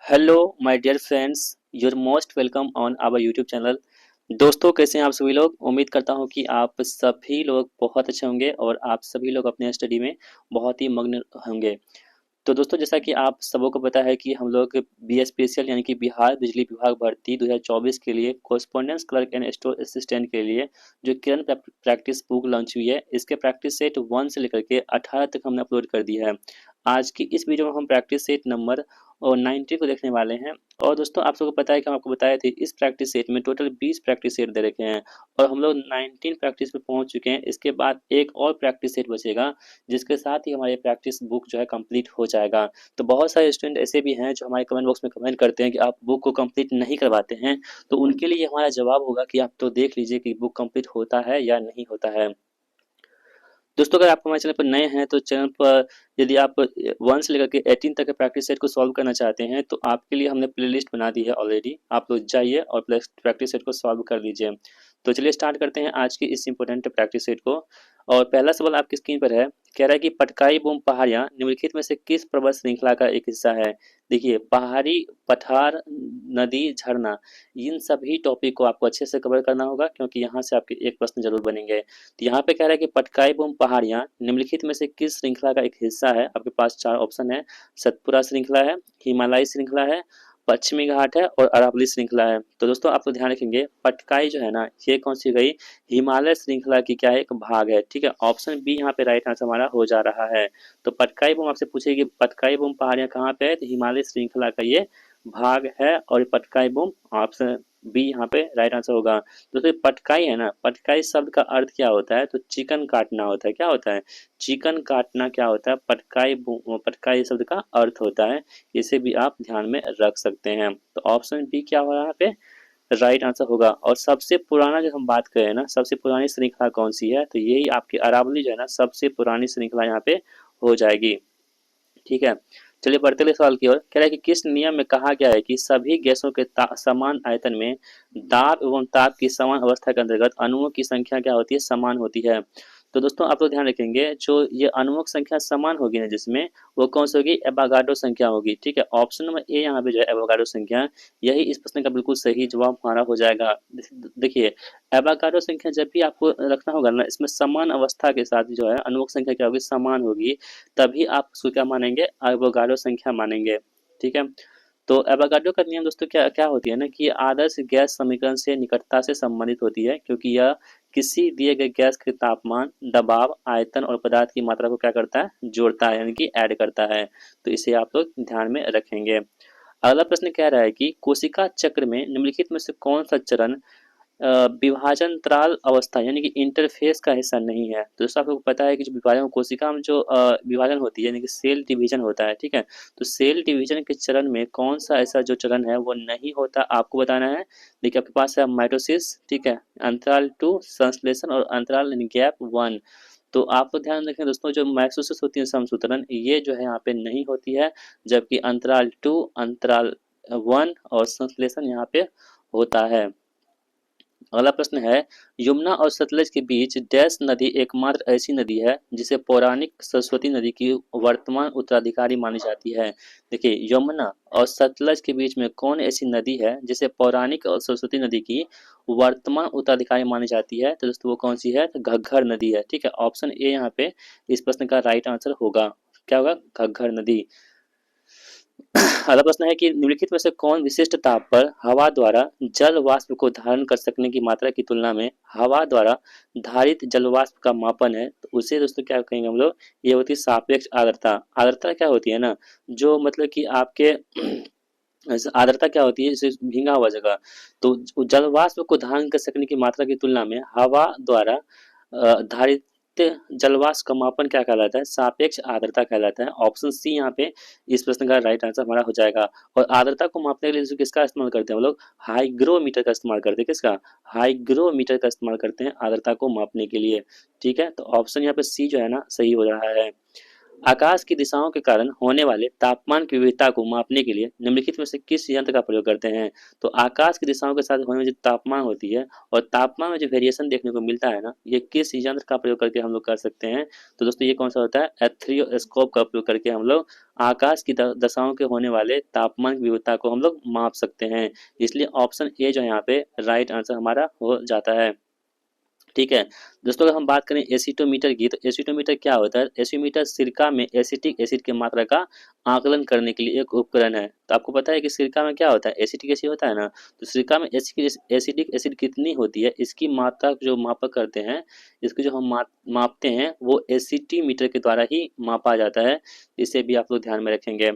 Hello my dear friends, you're most welcome on our YouTube channel. दोस्तों, कैसे हैं आप सभी लोग। उम्मीद करता हूं कि आप सभी लोग बहुत अच्छे होंगे और आप सभी लोग अपने स्टडी में बहुत ही मग्न होंगे। तो दोस्तों, जैसा कि आप सबों को पता है कि हम लोग बी स्पेशल यानी कि बिहार बिजली विभाग भर्ती 2024 के लिए correspondence clerk and store assistant के लिए जो किरण प्रैक्टिस बुक लॉन्च हुई है, इसके प्रैक्टिस सेट 1 से लेकर के 18 तक हमने अपलोड कर दिया है। आज की इस वीडियो में हम प्रैक्टिस सेट नंबर और 90 को देखने वाले हैं। और दोस्तों, आप सबको पता है कि हम आपको बताए थे इस प्रैक्टिस सेट में टोटल 20 प्रैक्टिस सेट दे रखे हैं और हम लोग 19 प्रैक्टिस पे पहुंच चुके हैं। इसके बाद एक और प्रैक्टिस सेट बचेगा, जिसके साथ ही हमारे प्रैक्टिस बुक जो है कंप्लीट हो जाएगा। तो बहुत सारे स्टूडेंट ऐसे भी हैं जो हमारे कमेंट बॉक्स में कमेंट करते हैं कि आप बुक को कंप्लीट नहीं करवाते हैं। तो उनके लिए हमारा जवाब होगा कि आप तो देख लीजिए कि बुक कंप्लीट होता है या नहीं होता है। दोस्तों, अगर आप हमारे चैनल पर नए हैं तो चैनल पर यदि आप 1 से लेकर के 18 तक के प्रैक्टिस सेट को सॉल्व करना चाहते हैं तो आपके लिए हमने प्लेलिस्ट बना दी है ऑलरेडी। आप लोग जाइए और प्रैक्टिस सेट को सॉल्व कर लीजिए। तो चलिए स्टार्ट करते हैं आज की इस इंपॉर्टेंट प्रैक्टिस सेट को। और पहला सवाल आपकी स्क्रीन पर है। कह रहा है कि पटकाई बूम पहाड़ियाँ निम्नलिखित में से किस पर्वत श्रृंखला का एक हिस्सा है। देखिए, पहाड़ी, पठार, नदी, झरना, इन सभी टॉपिक को आपको अच्छे से कवर करना होगा क्योंकि यहाँ से आपके एक प्रश्न जरूर बनेंगे। तो यहाँ पे कह रहा है कि पटकाई बूम पहाड़ियाँ निम्नलिखित में से किस श्रृंखला का एक हिस्सा है। आपके पास 4 ऑप्शन है। सतपुरा श्रृंखला है, हिमालयी श्रृंखला है, पश्चिमी घाट है और अरावली श्रृंखला है। तो दोस्तों, आप लोग ध्यान रखेंगे, पटकाई जो है ना, ये कौन सी गई, हिमालय श्रृंखला की क्या है, एक भाग है। ठीक है, ऑप्शन बी यहाँ पे राइट आंसर हमारा हो जा रहा है। तो पटकाई बूम आपसे पूछेगी पटकाई बूम पहाड़ियाँ कहाँ पे है, तो हिमालय श्रृंखला का ये भाग है और पटकाई बूम ऑप्शन बी यहाँ पे राइट आंसर होगा। दोस्तों, पटकाई है ना, पटकाई शब्द का अर्थ क्या होता है, तो चिकन काटना होता है। क्या होता है, चिकन काटना क्या होता है, पटकाई शब्द का अर्थ होता है। इसे भी आप ध्यान में रख सकते हैं। तो ऑप्शन बी क्या हो रहा है पे राइट आंसर होगा। और सबसे पुराना जो हम बात करें ना, सबसे पुरानी श्रृंखला कौन सी है, तो यही आपकी अरावली जो है ना, सबसे पुरानी श्रृंखला यहाँ पे हो जाएगी। ठीक है, चलिए बढ़ते अगले सवाल की ओर। कह रहा है कि किस नियम में कहा गया है कि सभी गैसों के समान आयतन में दाब एवं ताप की समान अवस्था के अंतर्गत अणुओं की संख्या क्या होती है, समान होती है। तो दोस्तों, आप लोग ध्यान रखेंगे, जो ये अणुओं की संख्या समान होगी ना, जिसमें वो कौन सी होगी, एवोगाड्रो संख्या होगी। ठीक है, ऑप्शन नंबर ए यहाँ पे जो है एवोगाड्रो संख्या, यही इस प्रश्न का बिल्कुल सही जवाब हमारा हो जाएगा। देखिए, एवोगाड्रो संख्या जब भी आपको रखना होगा ना, इसमें समान अवस्था के साथ जो है अणुओं की संख्या क्या होगी, समान होगी। तभी आप उसको क्या मानेंगे, एवोगाड्रो संख्या मानेंगे। ठीक है, तो एवोगाड्रो का नियम दोस्तों क्या क्या होती है ना, कि आदर्श गैस समीकरण से निकटता से संबंधित होती है, क्योंकि यह किसी दिए गए गैस के तापमान, दबाव, आयतन और पदार्थ की मात्रा को क्या करता है, जोड़ता है, यानी कि ऐड करता है। तो इसे आप लोग ध्यान में रखेंगे। अगला प्रश्न कह रहा है कि कोशिका चक्र में निम्नलिखित में से कौन सा चरण विभाजनतराल अवस्था यानी कि इंटरफेस का हिस्सा नहीं है। तो दोस्तों, आपको पता है कि जो विभाजन कोशिका में जो विभाजन होती है, यानी कि सेल डिवीजन होता है। ठीक है, तो सेल डिवीजन के चरण में कौन सा ऐसा जो चरण है वो नहीं होता, आपको बताना है। देखिए, आपके पास है माइटोसिस, ठीक है, अंतराल 2 संश्लेषण और अंतराल गैप 1। तो आप लोग ध्यान रखें दोस्तों, जो माइटोसिस होती है समसूत्रण, ये जो है यहाँ पे नहीं होती है, जबकि अंतराल 2, अंतराल 1 और संश्लेषण यहाँ पे होता है। अगला प्रश्न है, यमुना और सतलज के बीच डैश नदी एकमात्र ऐसी नदी है जिसे पौराणिक सरस्वती नदी की वर्तमान उत्तराधिकारी मानी जाती है। देखिए, यमुना और सतलज के बीच में कौन ऐसी नदी है जिसे पौराणिक और सरस्वती नदी की वर्तमान उत्तराधिकारी मानी जाती है, तो दोस्तों वो कौन सी है, तो घग्घर नदी है। ठीक है, ऑप्शन ए यहाँ पे इस प्रश्न का राइट आंसर होगा। क्या होगा, घग्घर नदी। अगला प्रश्न है कि निम्नलिखित में से कौन विशिष्ट ताप पर हवा द्वारा जल वाष्प को धारण कर सकने की मात्रा की तुलना में हवा द्वारा धारित जल वाष्प का मापन है। तो उसे दोस्तों क्या कहेंगे हम लोग, ये होती है सापेक्ष आर्द्रता। आर्द्रता क्या होती है ना, जो मतलब कि आपके आर्द्रता क्या होती है, जैसे भींगा हुआ जगह, तो जल वाष्प को धारण कर सकने की मात्रा की तुलना में हवा द्वारा धारित जलवाष्प का मापन क्या कहलाता है, सापेक्ष आर्द्रता कहलाता है। ऑप्शन सी यहाँ पे इस प्रश्न का राइट आंसर हमारा हो जाएगा। और आर्द्रता को मापने के लिए किसका इस्तेमाल करते हैं हम लोग, हाइग्रोमीटर का इस्तेमाल करते हैं। किसका, हाइग्रोमीटर का इस्तेमाल करते हैं आर्द्रता को मापने के लिए। ठीक है, तो ऑप्शन यहाँ पे सी जो है ना, सही हो रहा है। आकाश की दिशाओं के कारण होने वाले तापमान की विविधता को मापने के लिए निम्नलिखित में से किस यंत्र का प्रयोग करते हैं? तो आकाश की दिशाओं के साथ होने में जो तापमान होती है और तापमान में जो वेरिएशन देखने को मिलता है ना, ये किस यंत्र का प्रयोग करके हम लोग कर सकते हैं? तो दोस्तों ये कौन सा होता है? एथरियोस्कोप का उपयोग करके हम लोग आकाश की दशाओं के होने वाले तापमान की विविधता को हम लोग माप सकते हैं। इसलिए ऑप्शन ए जो है यहाँ पे राइट आंसर हमारा हो जाता है। ठीक है। दोस्तों अगर हम बात करें एसीटोमीटर की, तो एसीटोमीटर क्या होता है? एसीमीटर सिरका में एसिटिक एसिड की मात्रा का आकलन करने के लिए एक उपकरण है। तो आपको पता है कि सिरका में क्या होता है? एसिटिक एसिड होता है ना। तो सिरका में एसिटिक एसिड कितनी होती है, इसकी मात्रा जो मापक करते हैं, इसकी जो हम मापते हैं, वो एसीटीमीटर के द्वारा ही मापा जाता है। इसे भी आप लोग ध्यान में रखेंगे।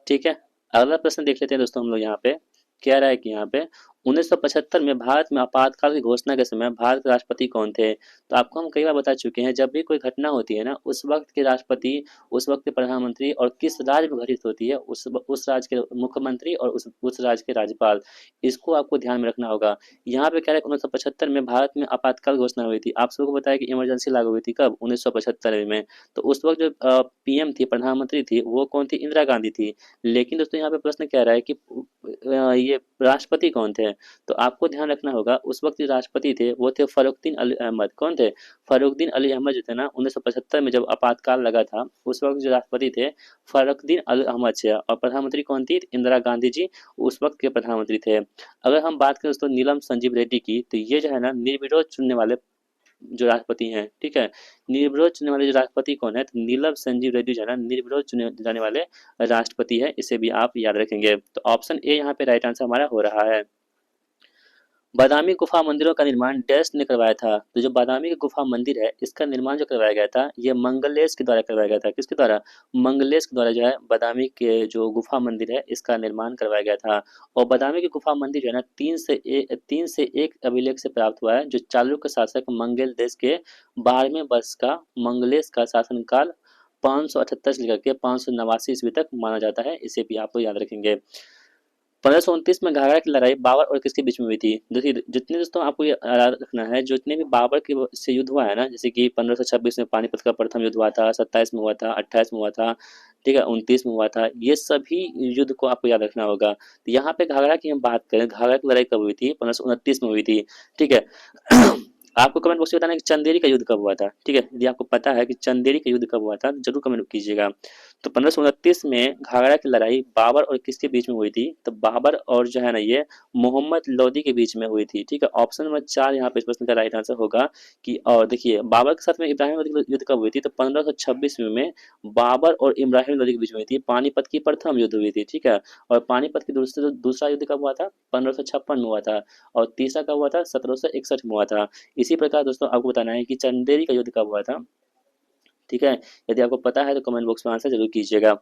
ठीक है। अगला प्रश्न देख लेते हैं दोस्तों हम लोग यहाँ पे। कह रहा है कि यहाँ पे 1975 में भारत में आपातकाल की घोषणा के समय भारत के राष्ट्रपति कौन थे? तो आपको हम कई बार बता चुके हैं, जब भी कोई घटना होती है ना, उस वक्त के राष्ट्रपति, उस वक्त के प्रधानमंत्री और किस राज्य में घटित होती है, उस राज्य के मुख्यमंत्री और उस राज्य के राज्यपाल, इसको आपको ध्यान में रखना होगा। यहाँ पे कह रहा है 1975 में भारत में आपातकाल घोषणा हुई थी। आप सबको बताया कि इमरजेंसी लागू हुई थी कब? 1975 में। तो उस वक्त जो पीएम थी, प्रधानमंत्री थी, वो कौन थी? इंदिरा गांधी थी। लेकिन दोस्तों यहाँ पे प्रश्न कह रहा है कि ये राष्ट्रपति कौन थे? तो आपको ध्यान रखना होगा, उस वक्त जो राष्ट्रपति थे वो थे फर्रुखदीन अली अहमद। कौन थे? फर्रुखदीन अली अहमद जो थे ना, 1975 में जब आपातकाल लगा था, उस वक्त जो राष्ट्रपति थे फर्रुखदीन अली अहमद थे, और प्रधानमंत्री कौन थी? इंदिरा गांधी जी उस वक्त के प्रधानमंत्री थे। अगर हम बात करें दोस्तों नीलम संजीव रेड्डी की, तो ये जो है ना निर्विरोध चुनने वाले जो राष्ट्रपति हैं। ठीक है। निर्विरोध चुनने वाले जो राष्ट्रपति कौन है? तो नीलम संजीव रेड्डी जो है ना निर्विरोध चुने जाने वाले राष्ट्रपति है। इसे भी आप याद रखेंगे। तो ऑप्शन ए यहाँ पे राइट आंसर हमारा हो रहा है। बादामी गुफा मंदिरों का निर्माण डैश ने करवाया था? तो जो बादामी की गुफा मंदिर है, इसका निर्माण जो करवाया गया था, ये मंगलेश के द्वारा करवाया गया था। किसके द्वारा? मंगलेश के द्वारा जो है बादामी के जो गुफा मंदिर है, इसका निर्माण करवाया गया था। और बादामी की गुफा मंदिर जो है ना 3 से 1 अभिलेख से प्राप्त हुआ है, जो चालुक्य शासक मंगल देश के 12वें वर्ष का मंगलेश का शासनकाल 578 से लेकर के 589 ईस्वी तक माना जाता है। इसे भी आप लोग याद रखेंगे। 1529 में घाघरा की लड़ाई बाबर और किसके बीच में हुई थी? देखिए जितने दोस्तों आपको ये याद रखना है, जितने भी बाबर के से युद्ध हुआ है ना, जैसे कि 1526 में पानीपत का प्रथम युद्ध हुआ था, 27 में हुआ था, 28 में हुआ था, ठीक है, 29 में हुआ था, ये सभी युद्ध को आपको याद रखना होगा। तो यहाँ पे घाघरा की हम बात करें, घाघरा की लड़ाई कब हुई थी? 1529 में हुई थी। ठीक है। आपको कमेंट बॉक्स में बताना है कि चंदेरी का युद्ध कब हुआ था। ठीक है, यदि आपको पता है कि चंदेरी का युद्ध कब हुआ था, तो जरूर कमेंट कीजिएगा। तो 1529 में घाघरा की लड़ाई बाबर और किसके बीच में हुई थी? तो बाबर और जो है ना ये मोहम्मद लोदी के बीच में हुई थी। ठीक है, ऑप्शन नंबर 4 यहाँ पे इस प्रश्न का राइट आंसर होगा। कि और देखिए बाबर के साथ में इब्राहिम लोदी की युद्ध कब हुई थी? तो 1526 में बाबर और इब्राहिम लोदी के बीच में हुई थी। पानीपत की प्रथम युद्ध हुई थी। ठीक है। और पानीपत की दूसरा युद्ध कब हुआ था? 1556 में हुआ था। और तीसरा कब हुआ था? 1761 में हुआ था। इसी प्रकार दोस्तों आपको बताना है कि चंदेरी का युद्ध कब हुआ था। ठीक है। यदि आपको पता है तो कमेंट बॉक्स में आंसर जरूर कीजिएगा।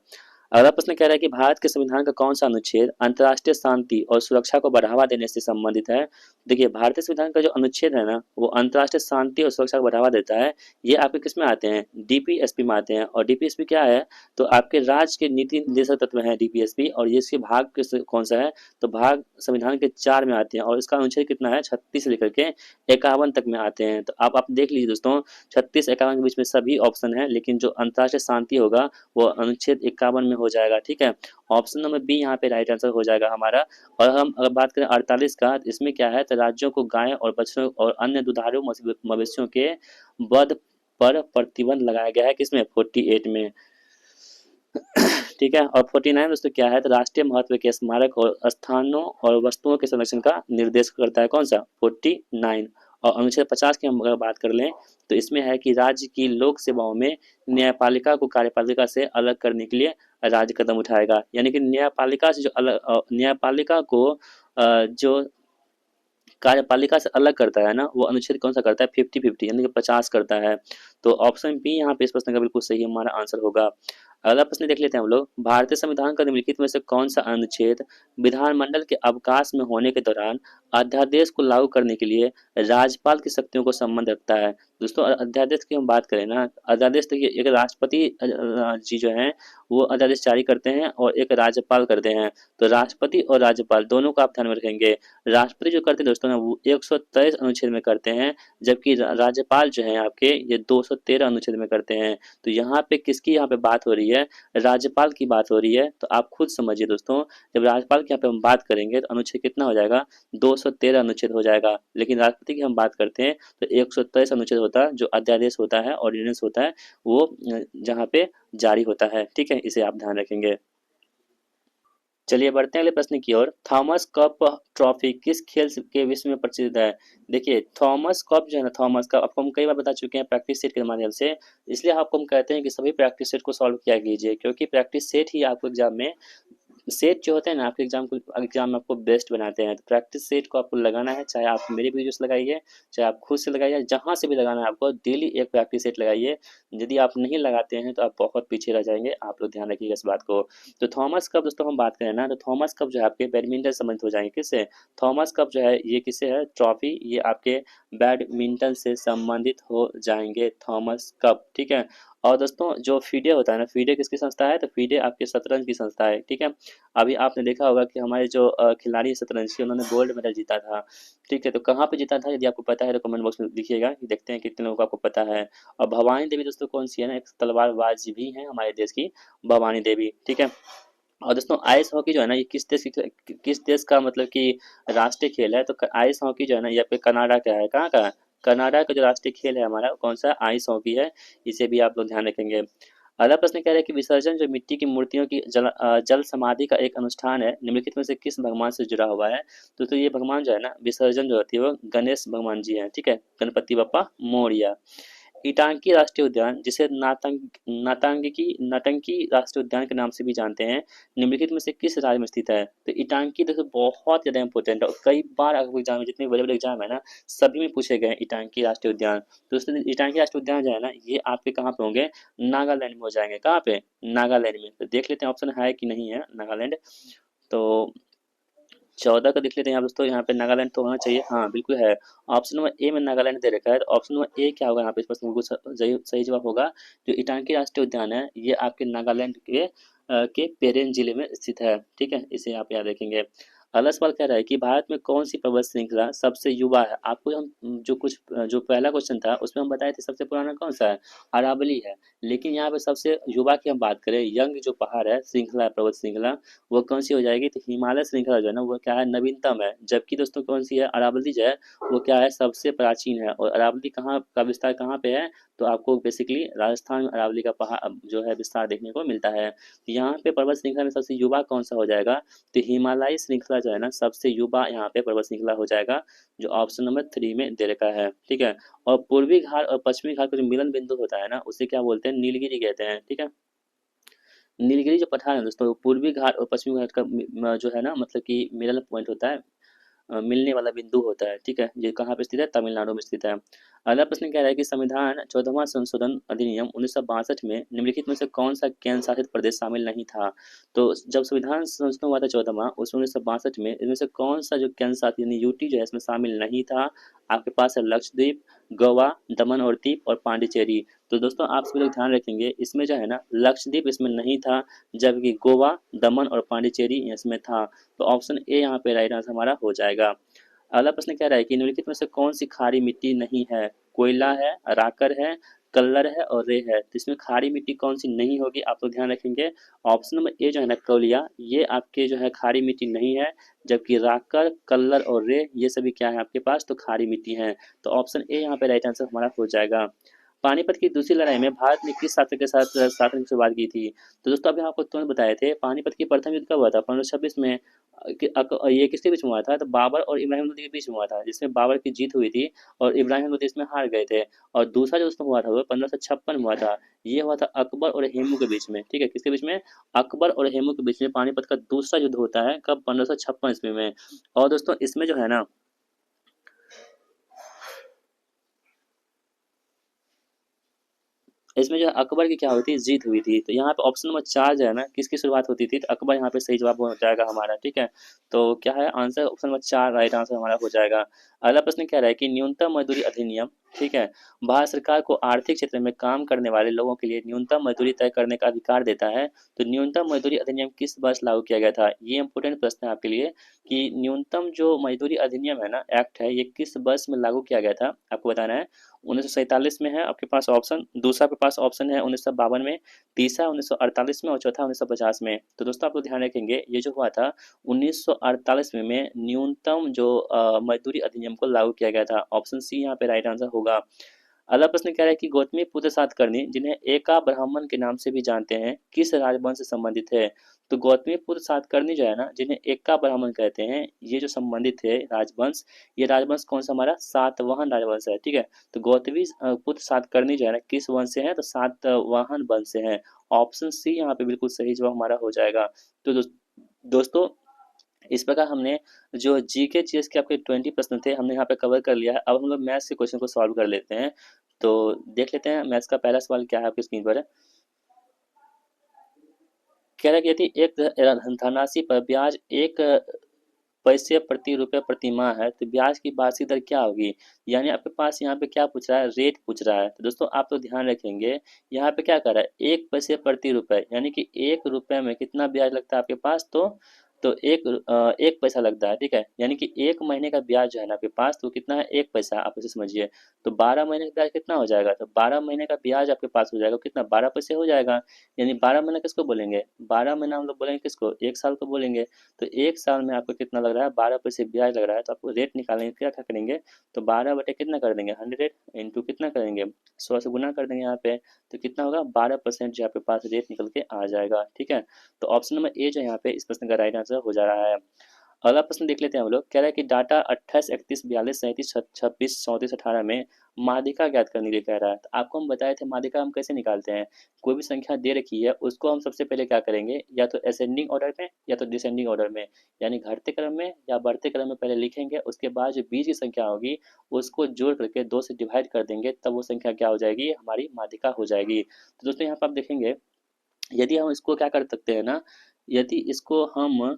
अगला प्रश्न कह रहा है कि भारत के संविधान का कौन सा अनुच्छेद अंतर्राष्ट्रीय शांति और सुरक्षा को बढ़ावा देने से संबंधित है? देखिए भारतीय संविधान का जो अनुच्छेद है ना, वो अंतर्राष्ट्रीय शांति और सुरक्षा को बढ़ावा देता है। ये आपके किस में आते हैं? डीपीएसपी में आते हैं। और डीपीएसपी क्या है? तो आपके राज्य के नीति निर्देशक तत्व है डीपीएसपी। और ये इसके भाग कौन सा है? तो भाग संविधान के 4 में आते हैं। और इसका अनुच्छेद कितना है? 36 से लेकर के 51 तक में आते हैं। तो आप देख लीजिए दोस्तों, 36-51 के बीच में सभी ऑप्शन है, लेकिन जो अंतर्राष्ट्रीय शांति होगा वो अनुच्छेद 51 में हो जाएगा। ठीक है। ऑप्शन नंबर बी यहाँ पे राइट आंसर हो जाएगा हमारा। और हम अगर बात करें 48 का, तो इसमें क्या है? तो राज्यों को गाय और बछड़ों और अन्य दुधारू मवेशियों के वध पर प्रतिबंध लगाया गया है। किसमें? 48 में। ठीक है। और 49 दोस्तों क्या है? तो राष्ट्रीय महत्व के स्मारक और स्थानों और वस्तुओं के संरक्षण का निर्देश करता है। कौन सा? 49। और अनुच्छेद 50 की हम अगर बात कर लें, तो इसमें है कि राज्य की लोक सेवाओं में न्यायपालिका को कार्यपालिका से अलग करने के लिए राज्य कदम उठाएगा। यानी कि न्यायपालिका से जो अलग न्यायपालिका को जो कार्यपालिका से अलग करता है ना, वो अनुच्छेद कौन सा करता है? 50-50 यानी कि 50 करता है। तो ऑप्शन बी यहाँ पे इस प्रश्न का बिल्कुल सही हमारा आंसर होगा। अगला प्रश्न देख लेते हैं हम लोग। भारतीय संविधान का निम्नलिखित में से कौन सा अनुच्छेद विधानमंडल के अवकाश में होने के दौरान अध्यादेश को लागू करने के लिए राज्यपाल की शक्तियों को संबंध रखता है? दोस्तों अध्यादेश की हम बात करें ना, अध्यादेश देखिए एक राष्ट्रपति जी जो है वो अध्यादेश जारी करते हैं और एक राज्यपाल करते हैं। तो राष्ट्रपति और राज्यपाल दोनों को आप ध्यान में रखेंगे। राष्ट्रपति जो करते हैं दोस्तों ना, वो 123 अनुच्छेद में करते हैं, जबकि राज्यपाल जो है आपके ये 213 अनुच्छेद में करते हैं। तो यहाँ पे किसकी यहाँ पे बात हो रही है, राज्यपाल की बात हो रही है। तो आप खुद समझिए दोस्तों, जब राज्यपाल की यहाँ पे हम बात करेंगे तो अनुच्छेद कितना हो जाएगा, 213 अनुच्छेद हो जाएगा। लेकिन राष्ट्रपति की हम बात करते हैं तो 123 अनुच्छेद होता है, जो अध्यादेश होता है, ऑर्डिनेंस होता है, वो जहाँ पे जारी होता है। ठीक है, इसे आप ध्यान रखेंगे। चलिए बढ़ते हैं अगले प्रश्न की ओर। थॉमस कप ट्रॉफी किस खेल के विश्व में प्रसिद्ध है। देखिए थॉमस कप जो है ना, थॉमस कप आपको हम कई बार बता चुके हैं प्रैक्टिस सेट के माध्यम से, इसलिए आपको हम कहते हैं कि सभी प्रैक्टिस सेट को सॉल्व किया कीजिए, क्योंकि प्रैक्टिस सेट ही आपको एग्जाम में, सेट जो होते हैं ना आपके एग्जाम में आपको बेस्ट बनाते हैं। तो प्रैक्टिस सेट को आपको लगाना है, चाहे आप मेरे वीडियो से लगाइए, चाहे आप खुद से लगाइए, जहाँ से भी लगाना है आपको डेली एक प्रैक्टिस सेट लगाइए। यदि आप नहीं लगाते हैं तो आप बहुत पीछे रह जाएंगे, आप लोग ध्यान रखिएगा इस बात को। तो थॉमस कप दोस्तों हम बात करें ना, तो थॉमस कप जो है आपके बैडमिंटन संबंधित हो जाएंगे। किससे, थॉमस कप जो है ये किससे है, ट्रॉफी, ये आपके बैडमिंटन से संबंधित हो जाएंगे, थॉमस कप। ठीक है। और दोस्तों जो फीडे होता है ना, फीडे किसकी संस्था है, तो फीडे आपके शतरंज की संस्था है। ठीक है। अभी आपने देखा होगा कि हमारे जो खिलाड़ी शतरंज के, उन्होंने गोल्ड मेडल जीता था। ठीक है, तो कहाँ पे जीता था, यदि आपको पता है तो कमेंट बॉक्स में लिखिएगा, देखते हैं कितने लोगों को आपको पता है। और भवानी देवी दोस्तों कौन सी है ना, एक तलवारबाज भी है हमारे देश की, भवानी देवी। ठीक है। और दोस्तों आइस हॉकी जो है ना, ये किस देश का मतलब कि राष्ट्रीय खेल है, तो आइस हॉकी जो है ना, ये पे कनाडा का है। कहाँ का, कनाडा का जो राष्ट्रीय खेल है हमारा, कौन सा, आइस हॉकी है। इसे भी आप लोग ध्यान रखेंगे। अगला प्रश्न कह रहा है कि विसर्जन जो मिट्टी की मूर्तियों की जल समाधि का एक अनुष्ठान है, निम्नलिखित में से किस भगवान से जुड़ा हुआ है। तो ये भगवान जो है ना, विसर्जन जो होती है वो गणेश भगवान जी हैं। ठीक है, गणपति बप्पा मोरया। इटांकी राष्ट्रीय उद्यान, जिसे नाटंकी राष्ट्रीय उद्यान के नाम से भी जानते हैं, निम्नलिखित में से किस राज्य में स्थित है। तो इटांकी देखो बहुत ज्यादा इंपॉर्टेंट है, और कई बार आपको एग्जाम में, जितने बड़े बड़े एग्जाम है ना, सभी में पूछे गए इटांकी राष्ट्रीय उद्यान। तो दोस्तों इटांकी राष्ट्रीय उद्यान जो है ना, ये आपके कहाँ पे होंगे, नागालैंड में हो जाएंगे। कहाँ पे, नागालैंड में। तो देख लेते हैं ऑप्शन है कि नहीं है नागालैंड। तो 14 का देख लेते हैं यहाँ दोस्तों, यहाँ पे नागालैंड तो होना चाहिए, हाँ बिल्कुल है। ऑप्शन नंबर ए में नागालैंड दे रखा है, तो ऑप्शन नंबर ए क्या होगा यहाँ पे, इस प्रश्न बिल्कुल सही जवाब होगा। जो इटांकी राष्ट्रीय उद्यान है, ये आपके नागालैंड के पेरेन जिले में स्थित है। ठीक है, इसे आप याद रखेंगे। अगला सवाल कह रहा है कि भारत में कौन सी पर्वत श्रृंखला सबसे युवा है। आपको हम जो पहला क्वेश्चन था उसमें हम बताए थे सबसे पुराना कौन सा है, अरावली है। लेकिन यहाँ पे सबसे युवा की हम बात करें, यंग जो पहाड़ है, श्रृंखला है, पर्वत श्रृंखला, वो कौन सी हो जाएगी, तो हिमालय श्रृंखला जो है ना, वो क्या है, नवीनतम है। जबकि दोस्तों कौन सी है, अरावली जो है वो क्या है, सबसे प्राचीन है। और अरावली कहाँ का विस्तार कहाँ पे है, तो आपको बेसिकली राजस्थान में अरावली का पहाड़ जो है विस्तार देखने को मिलता है। तो यहाँ पे पर्वत श्रृंखला में सबसे युवा कौन सा हो जाएगा, तो हिमालयी श्रृंखला जो है ना, सबसे युवा यहाँ पे पर्वत श्रृंखला हो जाएगा, जो ऑप्शन नंबर 3 में दे रखा है। ठीक है। और पूर्वी घाट और पश्चिमी घाट का जो मिलन बिंदु होता है ना, उसे क्या बोलते हैं, नीलगिरी कहते हैं। ठीक है। नीलगिरी जो पठार है दोस्तों, पूर्वी घाट और पश्चिमी घाट का जो है ना, मतलब कि मिडल पॉइंट होता है, मिलने वाला बिंदु होता है। ठीक है, ये कहाँ पे स्थित है, तमिलनाडु में स्थित है। अगला प्रश्न कह रहा है कि संविधान 14वां संशोधन अधिनियम 1962 में निम्नलिखित में से कौन सा केंद्र शासित प्रदेश शामिल नहीं था। तो जब संविधान संशोधन हुआ था 14वां, उस 1962 में, इनमें से कौन सा जो केंद्र शासित यानी यूटी जो है इसमें शामिल नहीं था। आपके पास है लक्षद्वीप, गोवा, दमन और दीप और पांडिचेरी। तो दोस्तों आप सभी लोग ध्यान रखेंगे, इसमें जो है ना लक्षद्वीप इसमें नहीं था, जबकि गोवा, दमन और पांडिचेरी इसमें था। तो ऑप्शन ए यहाँ पे राइट आंसर हमारा हो जाएगा। अगला प्रश्न कह रहा है कि निम्नलिखित में से कौन सी खारी मिट्टी नहीं है, कोयला है, राकर है, कल्लर है और रे है। तो इसमें खारी मिट्टी कौन सी नहीं होगी, आप लोग ध्यान रखेंगे। ऑप्शन नंबर ए जो है ना, कौलिया, ये आपके जो है खारी मिट्टी नहीं है। जबकि राकर, कल्लर और रे ये सभी क्या है आपके पास, तो खारी मिट्टी है। तो ऑप्शन ए यहाँ पे राइट आंसर हमारा हो जाएगा। पानीपत की दूसरी लड़ाई में भारत ने किस शासक के साथ शासन की शुरुआत की थी। तो दोस्तों अभी आपको तुरंत बताए थे, पानीपत की प्रथम युद्ध कब हुआ था, 1526 में। ये किसके बीच में हुआ था, तो बाबर और इब्राहिम लोदी के बीच में हुआ था, जिसमें बाबर की जीत हुई थी और इब्राहिम लोदी इसमें हार गए थे। और दूसरा जो दोस्तों हुआ था वो 1556 में हुआ था, ये हुआ था अकबर और हेमू के बीच में। ठीक है, किसके बीच में, अकबर और हेमू के बीच में पानीपत का दूसरा युद्ध होता है, कब, 1556 ईस्वी में। और दोस्तों इसमें जो है ना, इसमें जो है अकबर की क्या हुई थी, जीत हुई थी। तो यहाँ पे ऑप्शन नंबर 4 जो है ना, किसकी शुरुआत होती थी, तो अकबर यहाँ पे सही जवाब हो जाएगा हमारा। ठीक है, तो क्या है answer, option number 4 right answer हमारा हो जाएगा। अगला प्रश्न क्या रहा है कि न्यूनतम मजदूरी अधिनियम, ठीक है, भारत सरकार को आर्थिक क्षेत्र में काम करने वाले लोगों के लिए न्यूनतम मजदूरी तय करने का अधिकार देता है। तो न्यूनतम मजदूरी अधिनियम किस वर्ष लागू किया गया था, ये इंपोर्टेंट प्रश्न है आपके लिए, कि न्यूनतम जो मजदूरी अधिनियम है ना, एक्ट है, ये किस वर्ष में लागू किया गया था, आपको बताना है। 1947 में है आपके पास ऑप्शन, दूसरा आपके पास ऑप्शन है 1952 में, तीसरा 1948 में और चौथा 1950 में। तो दोस्तों आप लोग ध्यान रखेंगे ये जो हुआ था 1948 में न्यूनतम जो मजदूरी अधिनियम को लागू किया गया था। ऑप्शन सी यहाँ पे राइट आंसर होगा। अगला प्रश्न कह रहा है कि गौतमीपुत्र सातकर्णी जिन्हें एका ब्राह्मण के नाम से भी जानते हैं किस राजवंश से संबंधित है। तो गौतमीपुत्र सातकर्णी जो है ना, जिन्हें एका ब्राह्मण कहते हैं, ये जो संबंधित है राजवंश, ये राजवंश कौन सा हमारा सातवाहन राजवंश है। ठीक है, तो गौतमी पुत्र सातकर्णी जो है ना किस वंश से है, तो सातवाहन वंश से है। ऑप्शन सी यहाँ पे बिल्कुल सही जवाब हमारा हो जाएगा। तो दोस्तों इस प्रकार हमने जो जीके जीएस के आपके 20 प्रश्न थे हमने यहाँ पे कवर कर लिया है। अब हम लोग मैथ्स के क्वेश्चन को सॉल्व कर लेते हैं। तो देख लेते हैं मैथ्स का पहला सवाल क्या है आपकी स्क्रीन पर। कह रहा है कि यदि एक धनराशि पर ब्याज 1 पैसे प्रति रुपये प्रति माह है तो ब्याज की वार्षिक दर क्या होगी। यानी आपके पास यहाँ पे क्या पूछ रहा है, रेट पूछ रहा है। तो दोस्तों आप तो ध्यान रखेंगे यहाँ पे क्या कर रहा है, 1 पैसे प्रति रुपये, यानी कि 1 रुपये में कितना ब्याज लगता है आपके पास, तो 1 पैसा लगता है। ठीक है, यानी कि 1 महीने का ब्याज जो है ना आपके पास तो कितना है, 1 पैसा। आप इसे समझिए। तो 12 महीने का ब्याज कितना हो जाएगा, तो 12 महीने का ब्याज आपके पास हो जाएगा कितना, 12 पैसे हो जाएगा। यानी 12 महीना किसको बोलेंगे, 12 महीना हम लोग बोलेंगे किसको, 1 साल को बोलेंगे। तो 1 साल में आपको कितना लग रहा है, 12 पैसे ब्याज लग रहा है। तो आपको रेट निकालेंगे, क्या क्या करेंगे, तो 12 बटे कितना कर देंगे, 100 इंटू कितना करेंगे, 100 से गुना कर देंगे यहाँ पे। तो कितना होगा, 12% जो आपके पास रेट निकल के आ जाएगा। ठीक है, तो ऑप्शन नंबर ए जो यहाँ पे इस प्रश्न का राइट आंसर हो जा रहा है। अगला प्रश्न देख लेते हैं हम लोग। कह रहा है कि डाटा 28, 31, 42, 37, 26, 34, 18 में माध्यिका ज्ञात करने के लिए कह रहा है। तो आपको हम बताए थे माध्यिका हम कैसे निकालते हैं। कोई भी संख्या दे रखी है उसको हम सबसे पहले क्या करेंगे, या तो असेंडिंग ऑर्डर में या तो डिसेंडिंग ऑर्डर में, यानी घटते क्रम में या बढ़ते क्रम में पहले लिखेंगे। उसके बाद जो बीच की संख्या होगी उसको जोड़ करके 2 से डिवाइड कर देंगे, तब वो संख्या क्या हो जाएगी, हमारी माध्यिका हो जाएगी। तो दोस्तों यहाँ पर आप देखेंगे यदि हम इसको क्या कर सकते हैं ना, यदि इसको हम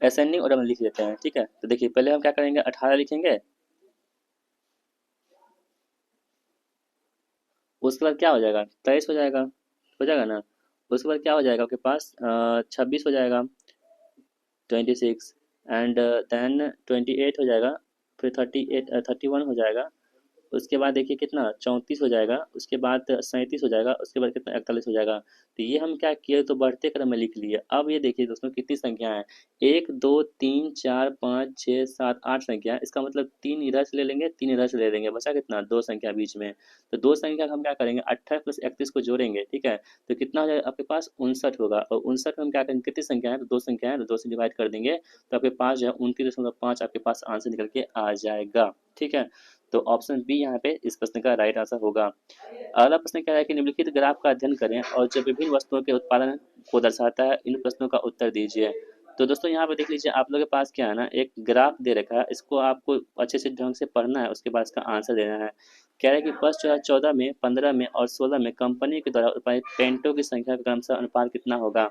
असेंडिंग ऑर्डर में लिख लेते हैं। ठीक है, तो देखिए पहले हम क्या करेंगे, 18 लिखेंगे, उसके बाद क्या हो जाएगा, 23 हो जाएगा ना। उसके बाद क्या हो जाएगा आपके पास, 26 हो जाएगा, 26, एंड देन 28 हो जाएगा, फिर 31 हो जाएगा। उसके बाद देखिए कितना 34 हो जाएगा, उसके बाद 37 हो जाएगा, उसके बाद कितना 41 हो जाएगा। तो ये हम क्या किए, तो बढ़ते क्रम में लिख लिए। अब ये देखिए दोस्तों कितनी संख्या है, 1 2 3 4 5 6 7 8 संख्या। इसका मतलब 3 इधर से ले लेंगे, 3 इधर से ले लेंगे, बचा कितना, 2 संख्या बीच में। तो 2 संख्या का हम क्या करेंगे, 28 प्लस 31 को जोड़ेंगे। ठीक है, तो कितना हो जाएगा आपके पास, 59 होगा। और 59 में हम क्या करेंगे, कितनी संख्या है, तो 2 संख्या है, तो 2 से डिवाइड कर देंगे। तो आपके पास जो है 29.5 आपके पास आंसर निकल के आ जाएगा। ठीक है, तो ऑप्शन बी यहाँ पे इस प्रश्न का राइट आंसर होगा। अगला प्रश्न क्या है कि निम्नलिखित ग्राफ का अध्ययन करें और जो विभिन्न वस्तुओं के उत्पादन को दर्शाता है, इन प्रश्नों का उत्तर दीजिए। तो दोस्तों यहाँ पे देख लीजिए, आप लोगों के पास क्या है ना, एक ग्राफ दे रखा है, इसको आपको अच्छे से ढंग से पढ़ना है, उसके बाद इसका आंसर देना है। कह रहा है कि वर्ष 2014 में, 15 में और 16 में कंपनी के द्वारा उत्पादित पेंटों की संख्या का क्रमशः अनुपात कितना होगा।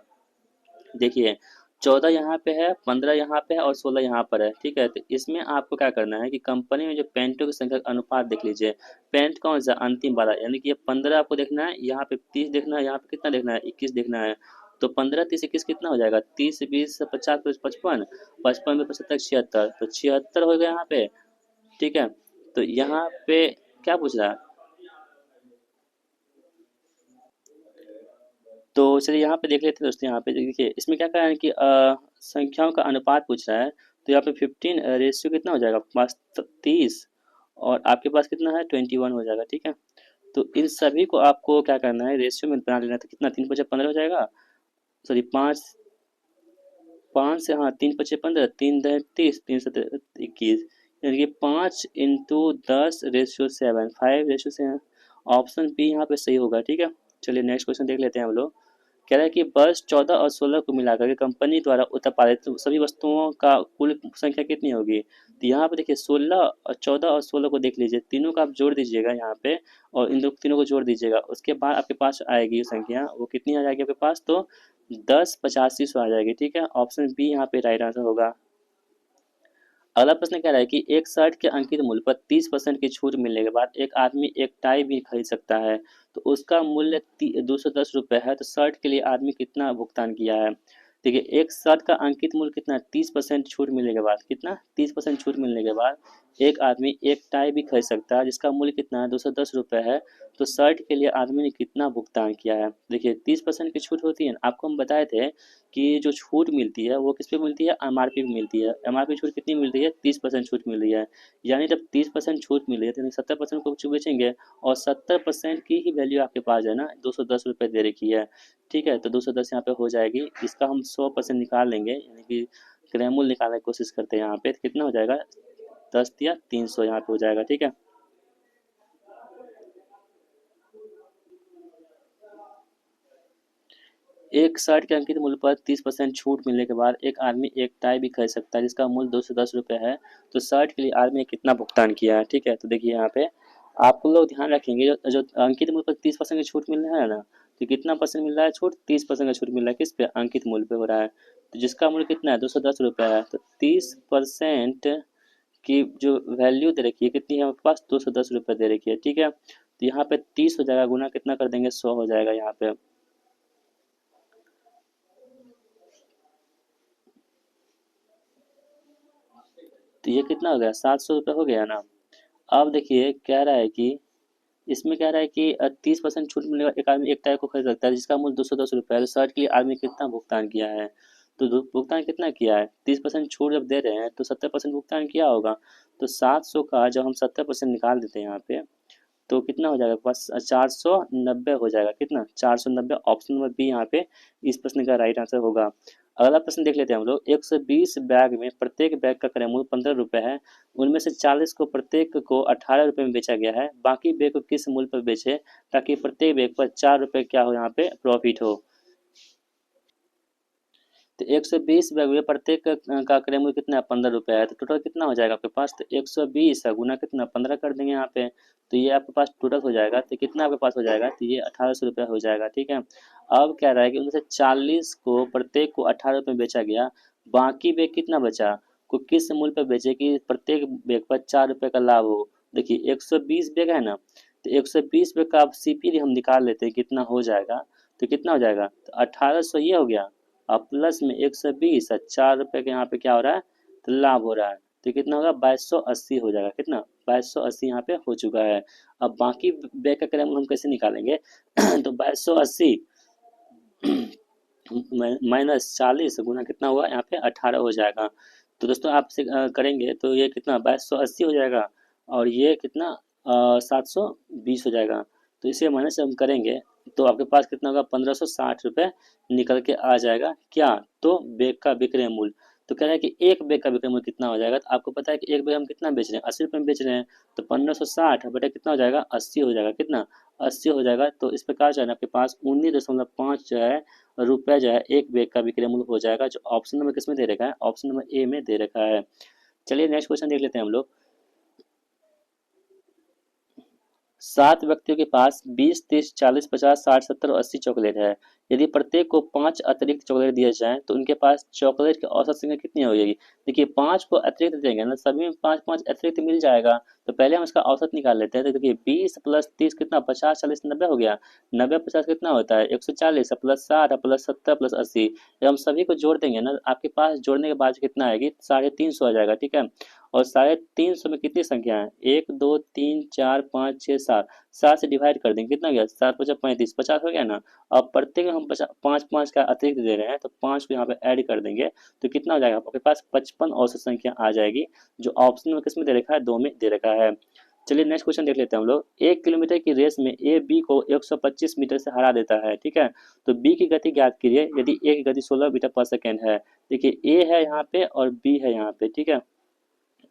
देखिए 14 यहाँ पे है, 15 यहाँ पे है और 16 यहाँ पर है। ठीक है, तो इसमें आपको क्या करना है कि कंपनी में जो पेंटों की संख्या का अनुपात देख लीजिए। पेंट कौन सा, अंतिम वाला, यानी कि ये 15 आपको देखना है, यहाँ पे 30 देखना है, यहाँ पे कितना देखना है, 21 देखना है। तो 15 30 21 कितना हो जाएगा, 30 20 50 55, 55 में 75 76, तो 76 हो गया यहाँ पे। ठीक है, तो यहाँ पे क्या पूछ रहा है, तो चलिए यहाँ पे देख लेते हैं दोस्तों। यहाँ पे देखिए इसमें क्या कह रहा है कि संख्याओं का अनुपात पूछ रहा है। तो यहाँ पे 15 रेशियो कितना हो जाएगा आपके पास, 30, और आपके पास कितना है 21 हो जाएगा। ठीक है, तो इन सभी को आपको क्या करना है, रेशियो में बना लेना है। तो कितना 3 पचे 15 हो जाएगा, सॉरी 5 5 से, हाँ 3 पचे 15, 3 दह 30, 3 सत 21, यानी कि 5 × 10⁻⁷ 5/7। ऑप्शन बी यहाँ पे सही होगा। ठीक है, चलिए नेक्स्ट क्वेश्चन देख लेते हैं हम लोग। कह रहा है कि वर्ष 14 और 16 को मिलाकर के कंपनी द्वारा उत्पादित सभी वस्तुओं का कुल संख्या कितनी होगी। तो यहाँ पे देखिए 16 और 14 और 16 को देख लीजिए, तीनों का आप जोड़ दीजिएगा यहाँ पे, और इन दो तीनों को जोड़ दीजिएगा। उसके बाद आपके पास आएगी संख्या, वो कितनी आ जाएगी आपके पास, तो 10 85 आ जाएगी। ठीक है, ऑप्शन बी यहाँ पे राइट आंसर होगा। अगला प्रश्न कह रहा है कि एक शर्ट के अंकित मूल्य पर 30% की छूट मिलने के बाद एक आदमी एक टाई भी खरीद सकता है। तो उसका मूल्य 210 रुपये है। तो शर्ट के लिए आदमी कितना भुगतान किया है। देखिए एक शर्ट का अंकित मूल्य कितना, 30% छूट मिलने के बाद, कितना 30% छूट मिलने के बाद एक आदमी एक टाई भी खरीद सकता है जिसका मूल्य कितना है, 210 रुपये है। तो शर्ट के लिए आदमी ने कितना भुगतान किया है। देखिए 30% की छूट होती है ना, आपको हम बताए थे कि जो छूट मिलती है वो किस पे मिलती है, एमआरपी पे मिलती है। एमआरपी छूट कितनी मिल रही है, 30% छूट मिल रही है। यानी जब 30% छूट मिल रही है तो 70% को कुछ बेचेंगे, और 70% की ही वैल्यू आपके पास है ना 210 रुपये दे रखी है। ठीक है, तो 210 यहाँ पे हो जाएगी, इसका हम 100% निकाल लेंगे, यानी कि क्रयमूल्य निकालने की कोशिश करते हैं यहाँ पे, तो कितना हो जाएगा, 10 या 300 यहाँ पे हो जाएगा। ठीक है, एक शर्ट के अंकित मूल्य पर 30% छूट मिलने के बाद एक आदमी एक टाई भी खरीद सकता है जिसका मूल्य 210 रुपये है। तो शर्ट के लिए आदमी ने कितना भुगतान किया है। ठीक है, तो देखिए यहाँ पे आप लोग ध्यान रखेंगे, जो अंकित मूल्य पर 30% की छूट मिल रहा है ना, तो कितना परसेंट मिल रहा है छूट, 30% का छूट मिल रहा है किस पे, अंकित मूल्य पे हो रहा है। तो जिसका मूल्य कितना है, 210 रुपये है, तो 30% की जो वैल्यू दे रखी है कितनी है हमारे पास, 210 रुपये दे रखी है। ठीक है, तो यहाँ पे 30 हो जाएगा, गुना कितना कर देंगे, 100 हो जाएगा यहाँ पे। तो ये कितना हो गया, 700 रुपये हो गया ना। अब देखिए कह रहा है कि इसमें कह रहा है कि 30% छूट मिलेगा, एक आदमी एक टायर को खरीद सकता है जिसका मूल्य 210 रुपये है। तो शर्ट के लिए आदमी कितना भुगतान किया है, तो भुगतान कितना किया है, 30% छूट जब दे रहे हैं तो 70% भुगतान किया होगा। तो 700 का जब हम 70% निकाल देते हैं यहाँ पे, तो कितना हो जाएगा बस, 490 हो जाएगा, कितना, 490। ऑप्शन नंबर बी यहाँ पे इस प्रश्न का राइट आंसर होगा। अगला प्रश्न देख लेते हैं हम लोग। 120 बैग में प्रत्येक बैग का क्रय मूल्य 15 रुपये है, उनमें से 40 को प्रत्येक को 18 रुपये में बेचा गया है, बाकी बैग को किस मूल्य पर बेचे ताकि प्रत्येक बैग पर 4 रुपये क्या हो यहाँ पे प्रॉफिट हो। तो 120 बैग में प्रत्येक का क्रय मूल्य कितना है, 15 रुपये है, तो टोटल कितना हो जाएगा आपके पास, तो 120 है गुना कितना, 15 कर देंगे यहाँ पे, तो ये आपके पास टोटल हो जाएगा, तो कितना आपके पास हो जाएगा, तो ये 1800 रुपये हो जाएगा। ठीक है, अब क्या रहा है कि उनमें से 40 को प्रत्येक को 18 रुपये में बेचा गया, बाकी बैग कितना बचा, को किस मूल्य पर बेचे कि प्रत्येक बैग पर 4 रुपये का लाभ हो। देखिए 120 बैग है ना, तो 120 बैग का आप सीपी हम निकाल लेते हैं कितना हो जाएगा, तो कितना हो जाएगा, तो 1800 ये हो गया, और प्लस में 120 और 4 रुपये के यहाँ पे क्या हो रहा है, तो लाभ हो रहा है, तो कितना होगा, 2280 हो जाएगा, कितना, 2280 यहाँ पे हो चुका है। अब बाकी बैग का क्रम हम कैसे निकालेंगे तो 2280 -40 गुना कितना हुआ यहाँ पे, 18 हो जाएगा। तो दोस्तों आपसे करेंगे तो ये कितना, 2280 हो जाएगा, और ये कितना, 720 हो जाएगा। तो इसे माइनस हम करेंगे तो आपके पास कितना होगा, 1560 रुपये निकल के आ जाएगा। क्या, तो बैग का विक्रय मूल्य। तो कह रहा है कि एक बैग का विक्रय मूल्य कितना हो जाएगा, तो आपको पता है कि एक बैग हम कितना बेच रहे हैं, 80 रुपये में बेच रहे हैं, तो 1560 बटे कितना हो जाएगा, 80 हो जाएगा, कितना, 80 हो जाएगा। तो इस प्रकार जो है ना आपके पास 19.5 जो है रुपये जो है एक बैग का विक्रय मूल्य हो जाएगा, जो ऑप्शन नंबर किस में दे रखा है, ऑप्शन नंबर ए में दे रखा है। चलिए नेक्स्ट क्वेश्चन देख लेते हैं हम लोग। 7 व्यक्तियों के पास 20, 30, 40, 50, 60, 70 और 80 चॉकलेट है। यदि प्रत्येक को 5 अतिरिक्त चॉकलेट दिए जाएं तो उनके पास चॉकलेट की औसत संख्या कितनी हो जाएगी। देखिए 5 को अतिरिक्त देंगे ना, सभी में 5-5 अतिरिक्त मिल जाएगा। तो पहले हम इसका औसत निकाल लेते हैं। तो देखिए 20 प्लस 30 कितना, 50, 40, 90 हो गया। 90 50 कितना होता है, 140, प्लस 60, प्लस 70, प्लस 80। जब हम सभी को जोड़ देंगे ना, आपके पास जोड़ने के बाद कितना आएगी, 350 आ जाएगा। ठीक है, और 350 में कितनी संख्या है, 1 2 3 4 5 6 7, 7 से डिवाइड कर देंगे, कितना गया, 7 पचा 35, 50 हो गया ना। अब प्रत्येक में हम 5-5 का अतिरिक्त दे रहे हैं, तो 5 को यहाँ पे ऐड कर देंगे, तो कितना हो जाएगा आपके पास, 55 औसत संख्या आ जाएगी, जो ऑप्शन में किस में दे रखा है, 2 में दे रखा है। चलिए नेक्स्ट क्वेश्चन देख लेते हैं हम लोग। 1 किलोमीटर की रेस में ए बी को 125 मीटर से हरा देता है। ठीक है, तो बी की गति ज्ञात कीजिए यदि ए की गति 16 मीटर पर सेकेंड है। देखिए ए है यहाँ पे और बी है यहाँ पे। ठीक है,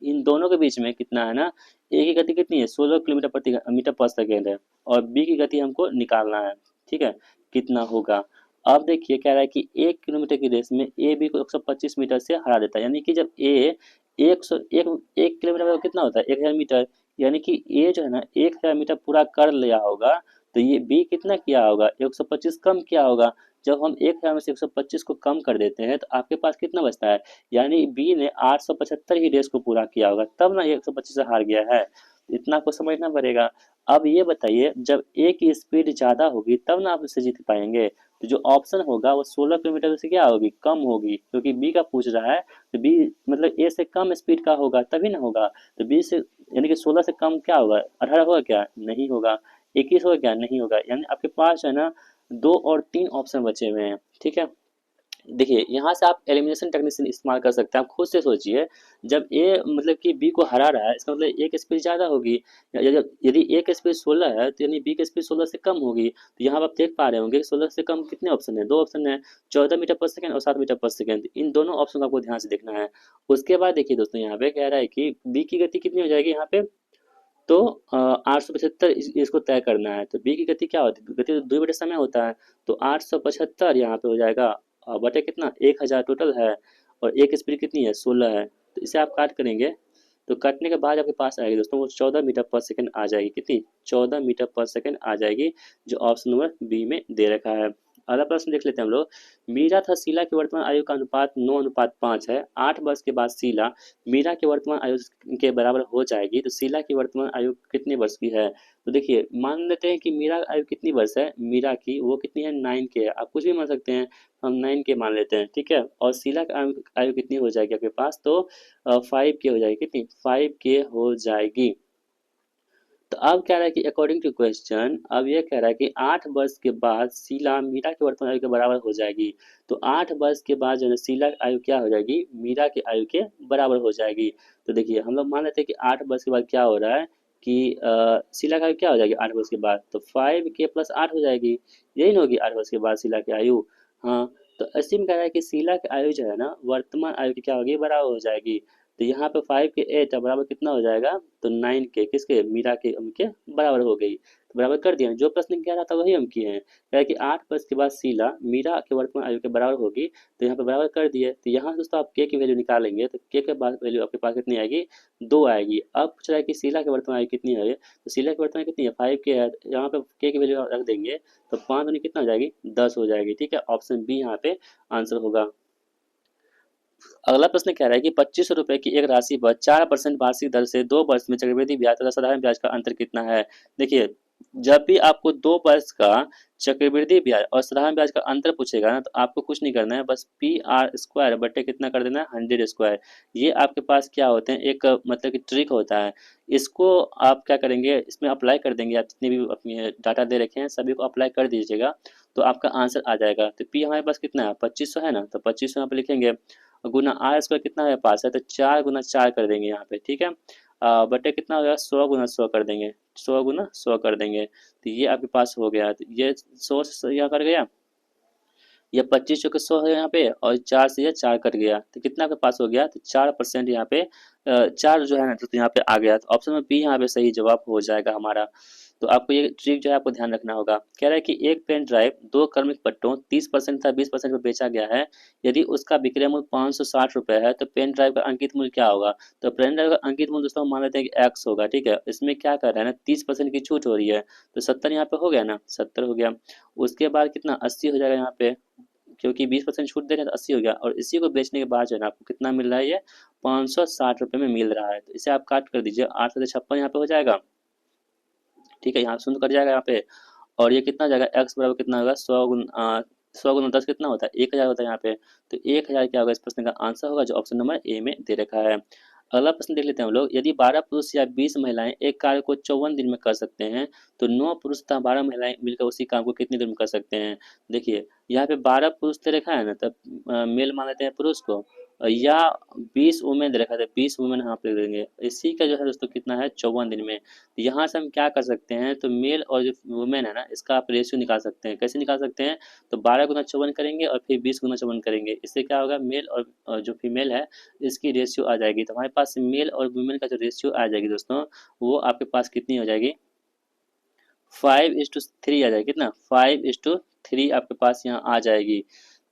इन दोनों के बीच में कितना है ना, ए की गति कितनी है, 16 किलोमीटर प्रति मीटर पर सेकेंड है, और बी की गति हमको निकालना है। ठीक है, कितना होगा। अब देखिए कह रहा है कि 1 किलोमीटर की रेस में ए बी को 125 मीटर से हरा देता है, यानी कि जब ए 1 किलोमीटर में कितना होता है, 1000 मीटर, यानी कि ए जो है ना 1000 मीटर पूरा कर लिया होगा, तो ये बी कितना किया होगा, 125 कम किया होगा। जब हम 1000 में से 125 को कम कर देते हैं तो आपके पास कितना बचता है, यानी बी ने 875 ही रेस को पूरा किया होगा, तब ना 125 से हार गया है। इतना आपको समझना पड़ेगा। अब ये बताइए, जब ए की स्पीड ज़्यादा होगी तब ना आप उससे जीत पाएंगे। तो जो ऑप्शन होगा वो 16 किलोमीटर से क्या होगी, कम होगी, क्योंकि बी का पूछ रहा है। तो बी मतलब ए से कम स्पीड का होगा तभी ना होगा। तो बी से यानी कि 16 से कम क्या होगा, 18 होगा क्या, नहीं होगा। 21 होगा क्या, नहीं होगा। यानी आपके पास जो है ना 2 और 3 ऑप्शन बचे हुए हैं। ठीक है, देखिए यहाँ से आप एलिमिनेशन टेक्निक इस्तेमाल कर सकते हैं। आप खुद से सोचिए, जब ए मतलब कि बी को हरा रहा है, इसका मतलब ए की स्पीड ज़्यादा होगी। यदि ए की स्पीड 16 है तो यानी बी की स्पीड 16 से कम होगी। तो यहाँ आप देख पा रहे होंगे कि 16 से कम कितने ऑप्शन है, 2 ऑप्शन है, 14 मीटर पर सेकंड और 7 मीटर पर सेकंड। इन दोनों ऑप्शन को आपको ध्यान से देखना है। उसके बाद देखिए दोस्तों, यहाँ पे कह रहा है कि बी की गति कितनी हो जाएगी यहाँ पे। तो 875 इसको तय करना है। तो बी की गति क्या होती है, गति तो 2 बटे समय होता है। तो 875 यहाँ पे हो जाएगा, बटे कितना, 1000 टोटल है। और एक स्पीड कितनी है, 16 है। तो इसे आप काट करेंगे, तो काटने के बाद आपके पास आएगी दोस्तों वो 14 मीटर पर सेकंड आ जाएगी। कितनी, 14 मीटर पर सेकंड आ जाएगी, जो ऑप्शन नंबर बी में दे रखा है। अगला प्रश्न देख लेते हैं हम लोग। मीरा तथा शीला की वर्तमान आयु का अनुपात 9:5 है। 8 वर्ष के बाद शीला मीरा की वर्तमान आयु के बराबर हो जाएगी, तो शीला की वर्तमान आयु कितने वर्ष की है। तो देखिए, मान लेते हैं कि मीरा आयु कितनी वर्ष है, मीरा की वो कितनी है, 9 के है। आप कुछ भी मान सकते हैं, हम 9 के मान लेते हैं। ठीक है, और शीला की आयु कितनी हो जाएगी आपके पास, तो 5 के हो जाएगी। कितनी, 5 के हो जाएगी। तो अब कह रहा है कि अकॉर्डिंग टू क्वेश्चन, अब ये कह रहा है कि 8 वर्ष के बाद शीला मीरा की वर्तमान आयु के बराबर हो जाएगी। तो 8 वर्ष के बाद जो है शीला की आयु क्या हो जाएगी, मीरा की आयु के बराबर हो जाएगी। तो देखिए, हम लोग मान लेते हैं कि 8 वर्ष के बाद क्या हो रहा है कि शीला की आयु क्या हो जाएगी 8 वर्ष के बाद, तो 5 के + 8 हो जाएगी। यही ना होगी 8 वर्ष के बाद शीला की आयु। हाँ, तो ऐसे में कह रहा है कि शीला की आयु जो है ना वर्तमान आयु की क्या होगी, बराबर हो जाएगी। तो यहाँ पे 5 के 8 बराबर कितना हो जाएगा, तो 9 के, किसके, मीरा के, उनके बराबर हो गई। तो बराबर कर दिया। जो प्रश्न कह रहा था वही हम किए हैं। कह रहा है कि 8 वर्ष के बाद शीला मीरा के वर्तमान आयु के बराबर होगी। तो यहाँ पे बराबर कर दिए। तो यहाँ से दोस्तों आप के की वैल्यू निकालेंगे, तो के बाद वैल्यू आपके पास कितनी आएगी, 2 आएगी। अब पूछ रहा है कि शीला की वर्तमान आयु कितनी है, तो शीला की वर्तमान कितनी है, 5 के है। यहाँ पे के की वैल्यू रख देंगे, तो 5 दूनी कितना हो जाएगी, 10 हो जाएगी। ठीक है, ऑप्शन बी यहाँ पे आंसर होगा। अगला प्रश्न कह रहा है कि 2500 रुपए की एक राशि पर 4% वार्षिक दर से 2 वर्ष में चक्रवृद्धि ब्याज तथा साधारण ब्याज का अंतर कितना है। देखिए, जब भी आपको 2 वर्ष का चक्रवृद्धि ब्याज और साधारण ब्याज का अंतर पूछेगा ना, तो आपको कुछ नहीं करना है, बस PR² बटे कितना कर देना है, 100²। ये आपके पास क्या होते हैं, एक मतलब कि ट्रिक होता है। इसको आप क्या करेंगे, इसमें अप्लाई कर देंगे। आप जितने भी अपने डाटा दे रखे हैं सभी को अप्लाई कर दीजिएगा, तो आपका आंसर आ जाएगा। तो पी हमारे पास कितना है, 2500 है ना, तो 2500 यहाँ पे लिखेंगे। गुना R² कितना है पास है, तो 4 गुना 4 कर देंगे यहाँ पे। ठीक है, बटे कितना हो गया, 100 गुना 100 कर देंगे, 100 गुना 100 कर देंगे। तो ये आपके पास हो गया। तो ये 100 से यहाँ कर गया, ये 25 चौके 100 है यहाँ पे, और 4 से ये 4 कट गया। तो कितना आपके पास हो गया, तो 4% यहाँ पे 4 जो है ना, तो यहाँ पे आ गया। तो ऑप्शन में बी यहाँ पे सही जवाब हो जाएगा हमारा। तो आपको ये ट्रिक जो है आपको ध्यान रखना होगा। कह रहा है कि एक पेन ड्राइव 2 क्रमिक पट्टों 30% तथा 20% में बेचा गया है। यदि उसका विक्रय मूल्य 560 रुपये है, तो पेन ड्राइव का अंकित मूल्य क्या होगा। तो पेन ड्राइव का अंकित मूल्य दोस्तों मान लेते हैं कि एक्स होगा। ठीक है, इसमें क्या कर रहा है ना, 30% की छूट हो रही है, तो 70 यहाँ पे हो गया ना, 70 हो गया। उसके बाद कितना, 80 हो जाएगा यहाँ पे, क्योंकि 20% छूट दे रहे हैं तो 80 हो गया। और इसी को बेचने के बाद जो है ना आपको कितना मिल रहा है, ये 560 रुपये में मिल रहा है। तो इसे आप काट कर दीजिए, 8 से 56 यहाँ पे हो जाएगा। ठीक है, यहाँ शून्य कट जाएगा यहाँ पे। और ये कितना हो जाएगा, एक्स बराबर कितना होगा, 100 गुना 10 कितना होता है, 1000 होता है यहाँ पे। तो 1000 क्या होगा, इस प्रश्न का आंसर होगा, जो ऑप्शन नंबर ए में दे रखा है। अगला प्रश्न देख लेते हैं हम लोग। यदि 12 पुरुष या 20 महिलाएं एक कार्य को 54 दिन में कर सकते हैं, तो 9 पुरुष तथा 12 महिलाएं मिलकर उसी काम को कितने दिन में कर सकते हैं। देखिए, यहाँ पे 12 पुरुष दे रखा है ना, तब मेल मान लेते हैं पुरुष को, या 20 वुमेन दे रखा है, 20 वुमेन यहाँ पे देंगे। इसी का जो है दोस्तों कितना है, 54 दिन में। तो यहाँ से हम क्या कर सकते हैं, तो मेल और जो वुमेन है ना, इसका आप रेशियो निकाल सकते हैं। कैसे निकाल सकते हैं, तो 12 गुना 54 करेंगे और फिर 20 गुना 54 करेंगे। इससे क्या होगा, मेल और जो फीमेल है इसकी रेशियो आ जाएगी। तो हमारे पास मेल और वुमेन का जो रेशियो आ जाएगी दोस्तों, वो आपके पास कितनी हो जाएगी, 5:3 आ जाएगी। कितना, 5:3 आपके पास यहाँ आ जाएगी।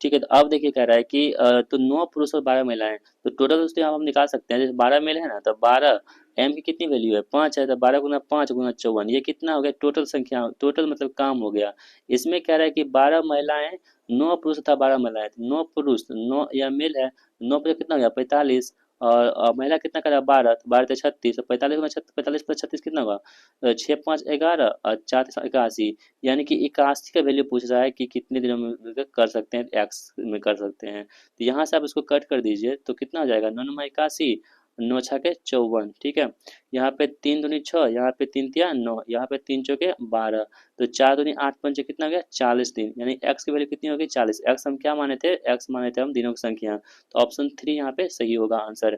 ठीक है, तो अब देखिए कह रहा है कि तो 9 पुरुष और 12 महिलाएं, तो टोटल दोस्तों यहाँ हम निकाल सकते हैं। जैसे 12 मेल है ना, तो 12 एम की कितनी वैल्यू है, 5 है, तो 12 गुना 5 गुना 54, ये कितना हो गया, टोटल संख्या, टोटल मतलब काम हो गया। इसमें कह रहा है कि 12 महिलाएं, 9 पुरुष तथा 12 महिलाएं। 9 पुरुष, 9 या मेल है, 9 पे कितना हो गया, 45, और महिला कितना कर रहा है 12, तो 12 36, 45 में 45 प्लस 36 कितना होगा, 6 5 11 और 4 3 81, यानी कि 81 का वैल्यू पूछ रहा है कि कितने दिनों में कर सकते हैं, एक्स में कर सकते हैं। तो यहाँ से आप इसको कट कर दीजिए तो कितना हो जाएगा, 9 9 81, 9 6 के 54, ठीक है। यहाँ पे 3 दूनी 6, यहाँ पे 3 तिया 9, यहाँ पे 3 चौके 12, तो 4 दूनी 8 पंचे कितना हो गया 40 दिन, यानी एक्स की वैल्यू कितनी होगी 40। एक्स हम क्या माने थे, एक्स माने थे हम दिनों की संख्या, तो ऑप्शन 3 यहाँ पे सही होगा आंसर।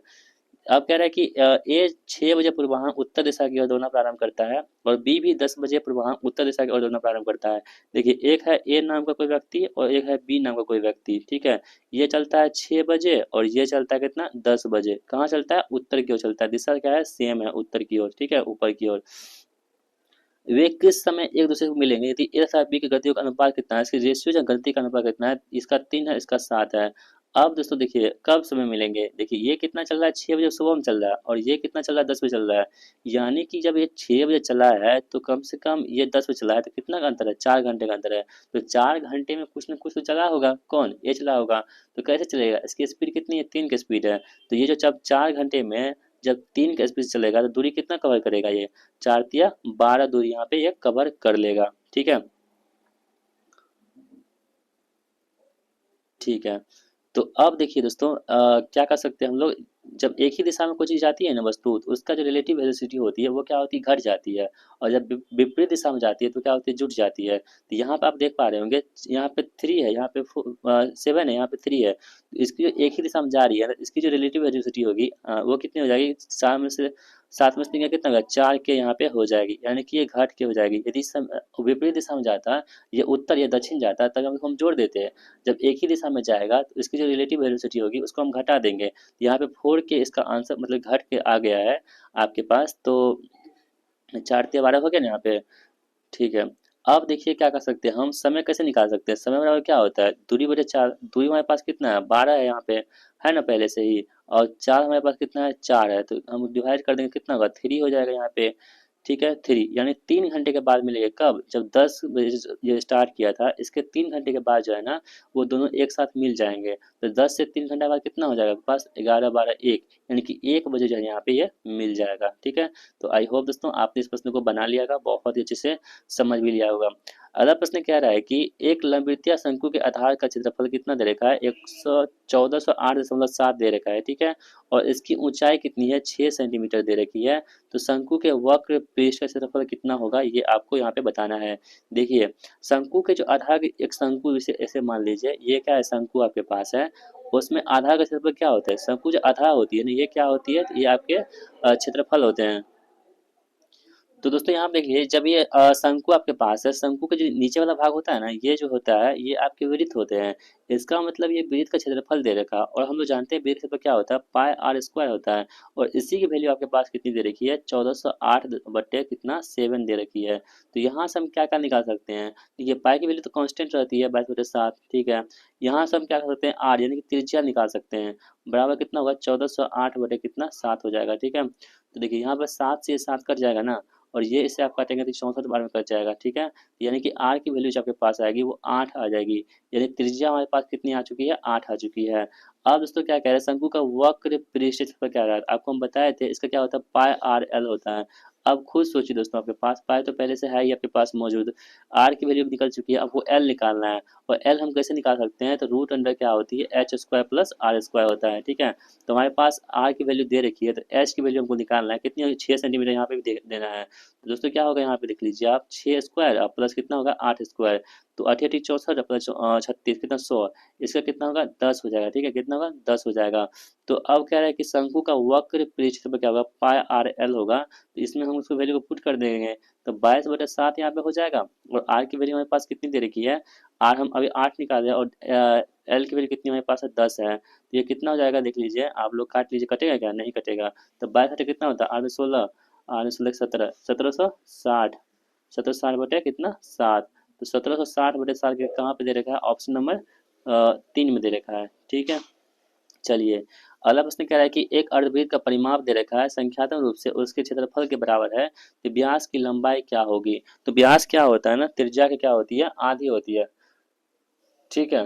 अब कह रहा है कि ए 6 बजे पूर्वाह्न उत्तर दिशा की ओर दौड़ना प्रारंभ करता है और बी भी 10 बजे पूर्वाह्न उत्तर दिशा की ओर दौड़ना प्रारंभ करता है। देखिए एक है ए नाम का कोई व्यक्ति और एक है बी नाम का कोई व्यक्ति, ठीक है। ये चलता है 6 बजे और ये चलता है कितना 10 बजे। कहाँ चलता है, उत्तर की ओर चलता है। दिशा क्या है, सेम है, उत्तर की ओर, ठीक है, ऊपर की ओर। वे किस समय एक दूसरे को मिलेंगे, यदि ए तथा बी की गतियों का अनुपात कितना है, इसकी रेशियो या गति का अनुपात कितना है, इसका 3 है, इसका 7 है। अब दोस्तों देखिए कब समय मिलेंगे, देखिए ये कितना चल रहा है 6 बजे सुबह में चल रहा है और ये कितना चल रहा है 10 बजे चल रहा है, यानी कि जब ये 6 बजे चला है तो कम से कम ये 10 बजे चला है, तो कितना का अंतर है, 4 घंटे का अंतर है। तो 4 घंटे में कुछ ना कुछ तो चला होगा, कौन, ये चला होगा। तो कैसे चलेगा, इसकी स्पीड कितनी है, 3 की स्पीड है। तो ये जो जब 4 घंटे में जब 3 की स्पीड से चलेगा तो दूरी कितना कवर करेगा, ये 4 तिया 12 दूरी यहाँ पे ये कवर कर लेगा, ठीक है। ठीक है, तो अब देखिए दोस्तों क्या कर सकते हैं हम लोग, जब एक ही दिशा में कोई चीज़ जाती है ना वस्तु, तो उसका जो रिलेटिव वेलोसिटी होती है वो क्या होती है, घट जाती है। और जब विपरीत दिशा में जाती है तो क्या होती है, जुट जाती है। तो यहाँ पे आप देख पा रहे होंगे, यहाँ पे 3 है, यहाँ पे 7 है, यहाँ पे 3 है। तो इसकी जो एक ही दिशा में जा रही है, इसकी जो रिलेटिव वेलोसिटी होगी वो कितनी हो जाएगी, 7 में से 3 का कितना होगा, 4 के यहाँ पे हो जाएगी, यानी कि ये घट के हो जाएगी। यदि विपरीत दिशा में जाता, ये उत्तर या दक्षिण जाता, तब हम जोड़ देते हैं। जब एक ही दिशा में जाएगा तो इसकी जो रिलेटिव वेलोसिटी होगी उसको हम घटा देंगे। यहाँ पे 4 के इसका आंसर मतलब घट के आ गया है आपके पास, तो 4 तिया 12 हो गया ना यहाँ पे, ठीक है। अब देखिए क्या कर सकते हैं हम, समय कैसे निकाल सकते हैं, समय बराबर क्या होता है, दूरी बटे 4, दूरी हमारे पास कितना है 12 है यहाँ पे, है ना पहले से ही। और 4 हमारे पास कितना है 4 है, तो हम डिवाइड कर देंगे कितना होगा 3 हो जाएगा यहाँ पे, ठीक है 3, यानी 3 घंटे के बाद मिलेंगे, कब, जब 10 बजे ये स्टार्ट किया था, इसके 3 घंटे के बाद जो है ना वो दोनों एक साथ मिल जाएंगे। तो 10 से 3 घंटे बाद कितना हो जाएगा आपके पास, 11 12 1, यानी कि 1 बजे जो है यहाँ पे ये मिल जाएगा, ठीक है। तो आई होप दोस्तों आपने इस प्रश्न को बना लिया होगा, बहुत ही अच्छे से समझ भी लिया होगा। अगला प्रश्न कह रहा है कि एक लंबवृत्तीय शंकु के आधार का क्षेत्रफल कितना दे रखा है, 1408.7 दे रखा है, ठीक है। और इसकी ऊंचाई कितनी है, 6 सेंटीमीटर दे रखी है। तो शंकु के वक्र पृष्ठ का क्षेत्रफल कितना होगा, ये आपको यहाँ पे बताना है। देखिए शंकु के जो आधार एक शंकु जैसे ऐसे मान लीजिए, ये क्या है, शंकु आपके पास है, उसमें आधार का क्षेत्रफल क्या होता है, शंकु जो आधार होती है ना, ये क्या होती है, तो ये आपके क्षेत्रफल होते हैं। तो दोस्तों यहाँ पे देखिए, जब ये शंकु आपके पास है, शंकु का जो नीचे वाला भाग होता है ना, ये जो होता है ये आपके वृत्त होते हैं। इसका मतलब ये वृत्त का क्षेत्रफल दे रखा है, और हम लोग जानते हैं वृत्त का क्षेत्रफल क्या होता है, पाई आर स्क्वायर होता है। और इसी की वैल्यू आपके पास कितनी दे रखी है, 1408 बट्टे कितना 7 दे रखी है। तो यहाँ से हम क्या क्या निकाल सकते हैं, देखिए पाई की वैल्यू तो कांस्टेंट रहती है 22/7, ठीक है। यहाँ से हम क्या कर सकते हैं, आर यानी कि त्रिज्या निकाल सकते हैं, बराबर कितना होगा 1408 बटे कितना 7 हो जाएगा, ठीक है। तो देखिए यहाँ पर 7 से 7 कट जाएगा ना, और ये इसे आप काटेंगे तो 64 बार में कट जाएगा, ठीक है। यानी कि आर की वैल्यू जो आपके पास आएगी वो 8 आ जाएगी, यानी त्रिज्या हमारे पास कितनी आ चुकी है, 8 आ चुकी है। अब दोस्तों क्या कह रहे हैं, शंकु का वक्र पृष्ठ पर क्या रहा है, आपको हम बताए थे इसका क्या होता है, पाई आर एल होता है। अब खुद सोचिए दोस्तों, आपके पास पाई तो पहले से है ही आपके पास मौजूद, आर की वैल्यू निकल चुकी है, अब वो एल निकालना है। और एल हम कैसे निकाल सकते हैं, तो रूट अंडर क्या होती है, H square plus R square होता है, ठीक है। तो हमारे पास आर की वैल्यू दे रखी है, तो एच की वैल्यू हमको निकालना है, कितनी होगी 6 सेंटीमीटर यहाँ पे भी देना है। तो दोस्तों क्या होगा, यहाँ पे देख लीजिए आप, 6 स्क्वायर प्लस कितना होगा 8 स्क्वायर, तो 8 8 64 प्लस 36 कितना 100, इसका कितना होगा 10 हो जाएगा, ठीक है, कितना होगा 10 हो जाएगा। तो अब कह रहा है कि शंकु का वक्र पृष्ठ पर क्या होगा, पाई आर एल होगा, तो इसमें हम उसको वैल्यू को पुट कर देंगे, तो 22/7 यहाँ पे हो जाएगा। और आर की वैल्यू हमारे पास कितनी दे रखी है, आर हम अभी 8 निकाले और एल की वैल्यू कितनी हमारे पास है 10 है, तो ये कितना हो जाएगा देख लीजिए, आप लोग काट लीजिए, कटेगा क्या, नहीं कटेगा। तो 22 कितना होता है, 8 में 16, 8 में 16 17, 1760, 1760 बटे कितना 7, तो 1760 बटे 7 के कहाँ पे दे रखा है, ऑप्शन नंबर 3 में दे रखा है, ठीक है। चलिए अगला प्रश्न कह रहा है कि एक अर्धवृत्त का परिमाप दे रखा है संख्यात्मक रूप से, उसके क्षेत्रफल के बराबर है, तो व्यास की लंबाई क्या होगी। तो व्यास क्या होता है ना, त्रिज्या की क्या होती है, आधी होती है, ठीक है,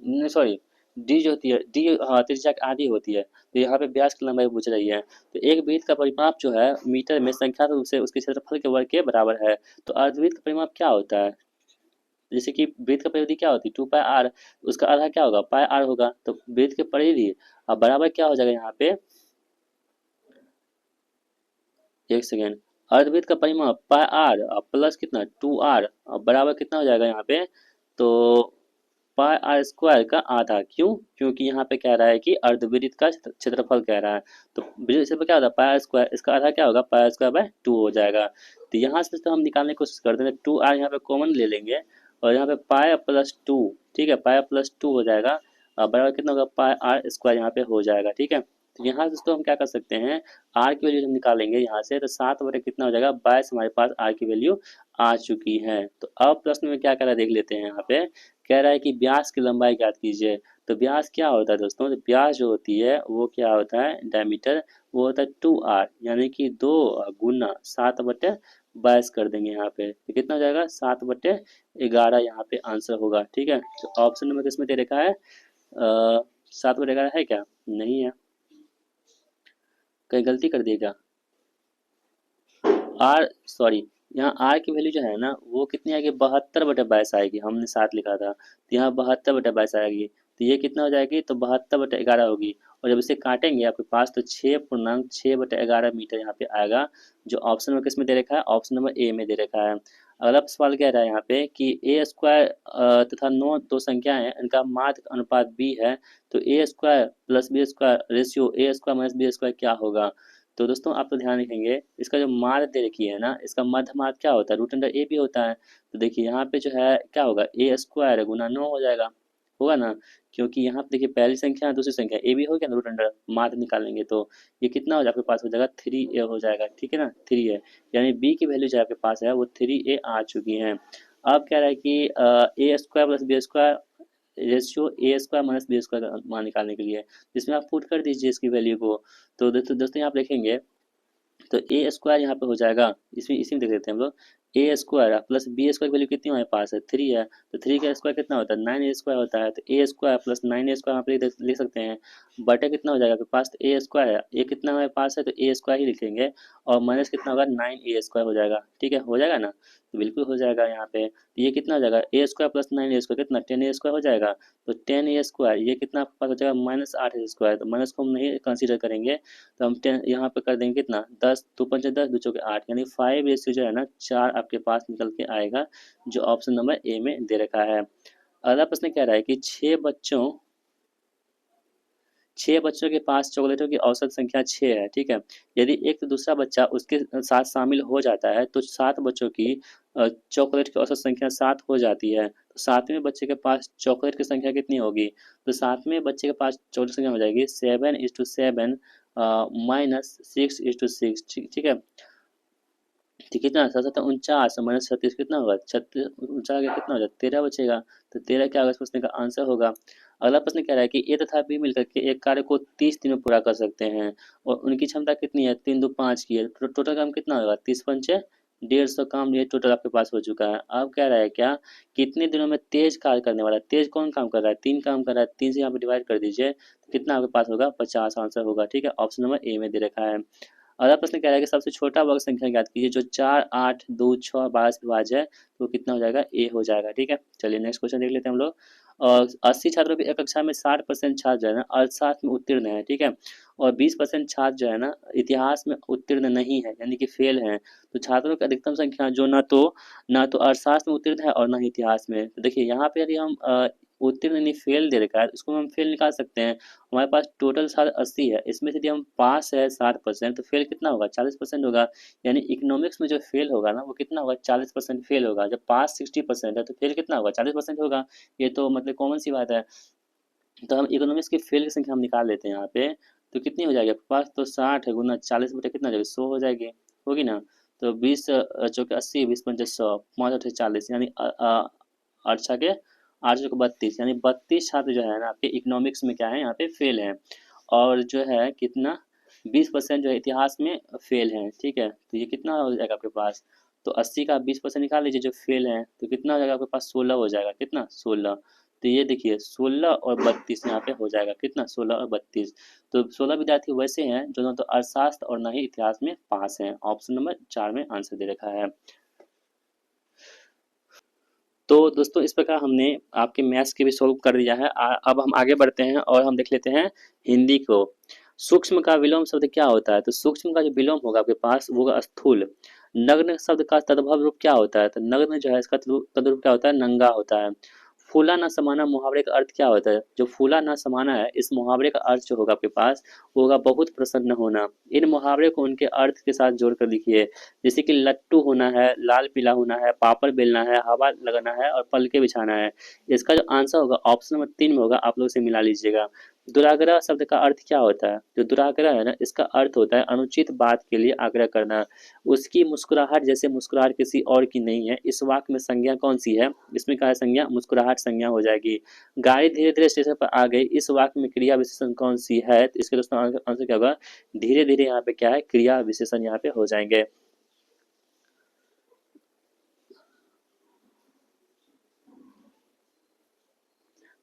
नहीं सॉरी, डी जो होती है, डी हाँ त्रिज्या की आधी होती है, तो यहाँ पे व्यास की लंबाई पूछ रही है। तो एक वृत्त का परिमाप जो है मीटर में संख्यात्मक रूप से उसके क्षेत्रफल के वर्ग के बराबर है। तो अर्धवृत्त का परिमाप क्या होता है? जैसे कि वृत्त का परिधि क्या होती है 2 पाई आर, उसका आधा क्या होगा पाई आर होगा। तो वृत्त के परिधि अब बराबर क्या हो जाएगा यहाँ पे, एक सेकेंड, अर्धवृत्त का परिमाप पाई आर प्लस कितना 2 आर बराबर कितना हो जाएगा यहाँ पे, तो पाई आर स्क्वायर का आधा। क्यों? क्योंकि यहाँ पे कह रहा है कि अर्धवृत्त का क्षेत्रफल कह रहा है। तो वृत्त क्षेत्रफल क्या होता है पाई आर स्क्वायर, इसका आधा क्या होगा पाई आर स्क्वायर बाय 2 हो जाएगा। तो यहाँ से तो हम निकालने की कोशिश करते हैं, 2 आर यहाँ पे कॉमन ले लेंगे और यहाँ पे पाई प्लस 2, ठीक है पाई प्लस 2 हो जाएगा बराबर कितना होगा पाई आर स्क्वायर यहाँ पे हो जाएगा। ठीक है, तो यहाँ से दोस्तों हम क्या कर सकते हैं, आर की वैल्यू हम निकालेंगे यहाँ से, तो 7 बटे कितना हो जाएगा 22 हमारे पास आर की वैल्यू आ चुकी है। तो अब प्रश्न में क्या कह रहा है देख लेते हैं। यहाँ पे कह रहा है कि व्यास की लंबाई ज्ञात कीजिए। तो व्यास क्या होता है दोस्तों, तो व्यास जो होती है वो क्या होता है डायमीटर, वो होता है 2 आर, यानी कि 2 गुना 7/22 कर देंगे यहाँ पे, तो कितना हो जाएगा 7/11 यहाँ पे आंसर होगा। ठीक है, तो ऑप्शन नंबर किसमें दे रखा है 7/11 है क्या? नहीं है, कहीं गलती कर दिए क्या? आर सॉरी, यहाँ आर की वैल्यू जो है ना वो कितनी आएगी 72/22 आएगी, हमने 7 लिखा था तो यहाँ 72/22 आएगी। तो ये कितना हो जाएगी तो 72/11 होगी। और जब इसे काटेंगे आपके पास तो 6.6/11 मीटर यहाँ पे आएगा, जो ऑप्शन में किस में दे रखा है, ऑप्शन नंबर ए में दे रखा है। अगला सवाल कह रहा है यहाँ पे कि ए स्क्वायर तथा 9 दो संख्याएं हैं, इनका माध्य अनुपात बी है, तो A square plus B square ratio A square minus B square क्या होगा। तो दोस्तों आप तो ध्यान रखेंगे, इसका जो माध्य दे रखी है ना, इसका मध्य माध्य क्या होता है रूट अंडर ए भी होता है। तो देखिए यहाँ पे जो है क्या होगा ए स्क्वायर गुना 9 हो जाएगा, होगा ना, क्योंकि यहाँ पे देखिए पहली संख्या दूसरी संख्या ए भी हो गया ना, रूट अंडर माध्य निकालेंगे तो ये कितना हो जाएगा आपके पास हो जाएगा 3a हो जाएगा। ठीक है ना 3 है, यानी बी की वैल्यू जो आपके पास है वो 3a आ चुकी है। अब कह रहा है कि A square plus B square ratio A square minus B square का मान निकालने के लिए, जिसमें आप पुट कर दीजिए इसकी वैल्यू को। तो दोस्तों यहाँ आप देखेंगे तो ए स्क्वायर यहाँ पे हो जाएगा, इसमें इसी में देख लेते हैं हम लोग, ए स्क्वायर प्लस बी स्क्वायर की वैल्यू कितनी हमारे पास है 3 है, तो 3 का स्क्वायर कितना होता है 9 ए स्क्वायर होता है, तो A square plus 9 A square यहाँ पे लिख सकते हैं, बटे कितना हो जाएगा आपके पास ए स्क्वायर है, ए कितना हमारे पास है तो ए स्क्वायर ही लिखेंगे, और माइनस कितना होगा 9 ए स्क्वायर हो जाएगा। ठीक है, हो जाएगा ना, तो बिल्कुल हो जाएगा यहाँ पे। तो ये कितना हो जाएगा ए स्क्वायर प्लस 9 ए स्क्वायर कितना 10 ए स्क्वायर हो जाएगा, तो 10 ए स्क्वायर ये कितना आपके पास हो जाएगा -8 ए स्क्वायर, तो माइनस को हम नहीं कंसीडर करेंगे, तो हम 10 यहाँ पे कर देंगे कितना 10 2 पंचे 10 2 चौके 8, यानी 5 रेशियो जो है ना 4 आपके पास निकल के आएगा, जो ऑप्शन नंबर ए में दे रखा है। अगला प्रश्न कह रहा है कि 6 बच्चों के पास चॉकलेटों की औसत संख्या 6 है। ठीक है, यदि एक तो दूसरा बच्चा उसके साथ शामिल हो जाता है तो 7 बच्चों की चॉकलेट की औसत संख्या 7 हो जाती है। तो 7वें बच्चे के पास चॉकलेट की संख्या कितनी होगी, तो 7वें बच्चे के पास चॉकलेट की संख्या हो जाएगी 7:7 -6:6। ठीक है, तो कितना 7×7 = 49 -36 कितना होगा 36, 49 का कितना हो जाएगा 13 बचेगा। तो 13 क्या होगा इस प्रश्न का आंसर होगा। अगला प्रश्न कह रहा है कि ए तथा बी मिलकर के एक कार्य को 30 दिन में पूरा कर सकते हैं और उनकी क्षमता कितनी है 3 2 5 की है, तो टोटल काम कितना होगा 30 पंचे 150 काम, ये टोटल आपके पास हो चुका है। अब कह रहा है क्या कितने दिनों में तेज कार्य करने वाला है, तेज कौन काम कर रहा है 3 काम कर रहा है, 3 से यहाँ पे डिवाइड कर दीजिए तो कितना आपके पास होगा 50 आंसर होगा। ठीक है, ऑप्शन नंबर ए में दे रखा है। अगला प्रश्न कह रहा है कि सबसे छोटा वर्ग संख्या ज्ञात कीजिए जो 4 8 2 6 12 से विभाज्य है, तो कितना हो जाएगा ए हो जाएगा। ठीक है, चलिए नेक्स्ट क्वेश्चन देख लेते हैं हम लोग। और 80 छात्रों की एक कक्षा में 60% छात्र जो है ना अर्थशास्त्र में उत्तीर्ण है। ठीक है, और 20% छात्र जो है ना इतिहास में उत्तीर्ण नहीं है, यानी कि फेल हैं। तो छात्रों की अधिकतम संख्या जो ना तो अर्थशास्त्र में उत्तीर्ण है और ना ही इतिहास में। तो देखिए यहाँ पे यदि हम उत्तीर्ण यानी फेल दे रखा है, इसको हम फेल निकाल सकते हैं। हमारे पास टोटल छात्र 80 है, इसमें से यदि हम पास है 60%, तो फेल कितना होगा 40% होगा। यानी इकोनॉमिक्स में जो फेल होगा ना वो कितना होगा 40% फेल होगा। जब पास 60% है तो फेल कितना होगा 40% होगा। ये तो मतलब कॉमन सी बात है। तो हम इकोनॉमिक्स की फेल की संख्या हम निकाल लेते हैं यहाँ पे, तो कितनी हो जाएगी आपके पास, तो 60 है गुना 40 बटे कितना हो जाएगा 100 हो जाएगी, होगी ना। तो 20 चौके 80 20 पंचे 100 5 अठे 40, यानी आठ छके 8 चौके 32, यानी 32 छात्र जो है ना आपके इकोनॉमिक्स में क्या है यहाँ पे फेल हैं। और जो है कितना 20% जो है इतिहास में फेल हैं। ठीक है, तो ये कितना हो जाएगा आपके पास, तो 80 का 20% निकाल लीजिए जो फेल हैं, तो कितना हो जाएगा आपके पास 16 हो जाएगा, कितना 16। तो ये देखिए 16 और 32 यहाँ पे हो जाएगा, कितना 16 और 32। तो 16 विद्यार्थी वैसे हैं जो ना तो अर्थशास्त्र और ना ही इतिहास में पास हैं। ऑप्शन नंबर 4 में आंसर दे रखा है। तो दोस्तों इस प्रकार हमने आपके मैथ्स के भी सॉल्व कर दिया है। अब हम आगे बढ़ते हैं और हम देख लेते हैं हिंदी को। सूक्ष्म का विलोम शब्द क्या होता है? तो सूक्ष्म का जो विलोम होगा आपके पास वो होगा स्थूल। नग्न शब्द का तद्भव रूप क्या होता है? तो नग्न जो है इसका तद्रूप क्या होता है? नंगा होता है। फूला न समाना मुहावरे का अर्थ क्या होता है? जो फूला न समाना है इस मुहावरे का अर्थ जो होगा आपके पास वो होगा बहुत प्रसन्न होना। इन मुहावरे को उनके अर्थ के साथ जोड़ कर लिखिए। जैसे कि लट्टू होना है, लाल पीला होना है, पापड़ बेलना है, हवा लगाना है और पलके बिछाना है। इसका जो आंसर होगा ऑप्शन नंबर 3 में होगा, आप लोग इसे मिला लीजिएगा। दुराग्रह शब्द का अर्थ क्या होता है? जो दुराग्रह है ना इसका अर्थ होता है अनुचित बात के लिए आग्रह करना। उसकी मुस्कुराहट जैसे मुस्कुराहट किसी और की नहीं है। इस वाक्य में संज्ञा कौन सी है? इसमें क्या है संज्ञा? मुस्कुराहट संज्ञा हो जाएगी। गाड़ी धीरे धीरे स्टेशन पर आ गई, इस वाक्य में क्रिया विशेषण कौन सी है? तो इसके दोस्तों आंसर क्या होगा? धीरे धीरे यहाँ पे क्या है? क्रिया विशेषण यहाँ पे हो जाएंगे।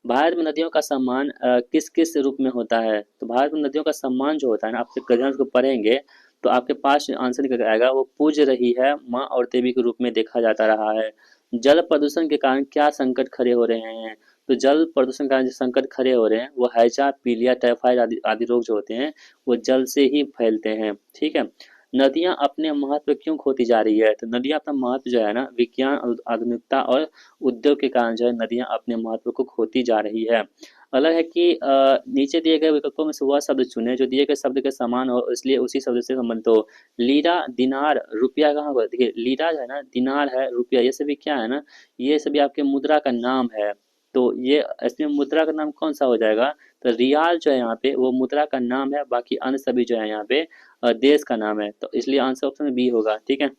भारत में नदियों का सम्मान किस किस रूप में होता है? तो भारत में नदियों का सम्मान जो होता है ना, आप जब अध्ययन को पढ़ेंगे तो आपके पास आंसर निकल आएगा, वो पूज रही है माँ और देवी के रूप में देखा जाता रहा है। जल प्रदूषण के कारण क्या संकट खड़े हो रहे हैं? तो जल प्रदूषण के कारण जो संकट खड़े हो रहे हैं वो हैजा, पीलिया, टाइफाइड आदि आदि रोग जो होते हैं वो जल से ही फैलते हैं। ठीक है। नदियां अपने महत्व क्यों खोती जा रही है? तो नदियां अपना महत्व जो है ना विज्ञान और आधुनिकता और उद्योग के कारण जो है नदियां अपने महत्व को खोती जा रही है। अलग है कि नीचे दिए गए विकल्पों में से वह शब्द चुने जो दिए गए शब्द के समान हो, इसलिए उसी शब्द से संबंधित हो। लीरा, दिनार, रुपया कहाँ होगा? देखिए लीरा जो है ना, दिनार है, रुपया ये सभी क्या है ना, ये सभी आपके मुद्रा का नाम है। तो ये इसमें मुद्रा का नाम कौन सा हो जाएगा? तो रियाल जो है यहाँ पे वो मुद्रा का नाम है, बाकी अन्य सभी जो है यहाँ पे देश का नाम है। तो इसलिए आंसर ऑप्शन बी होगा। ठीक है।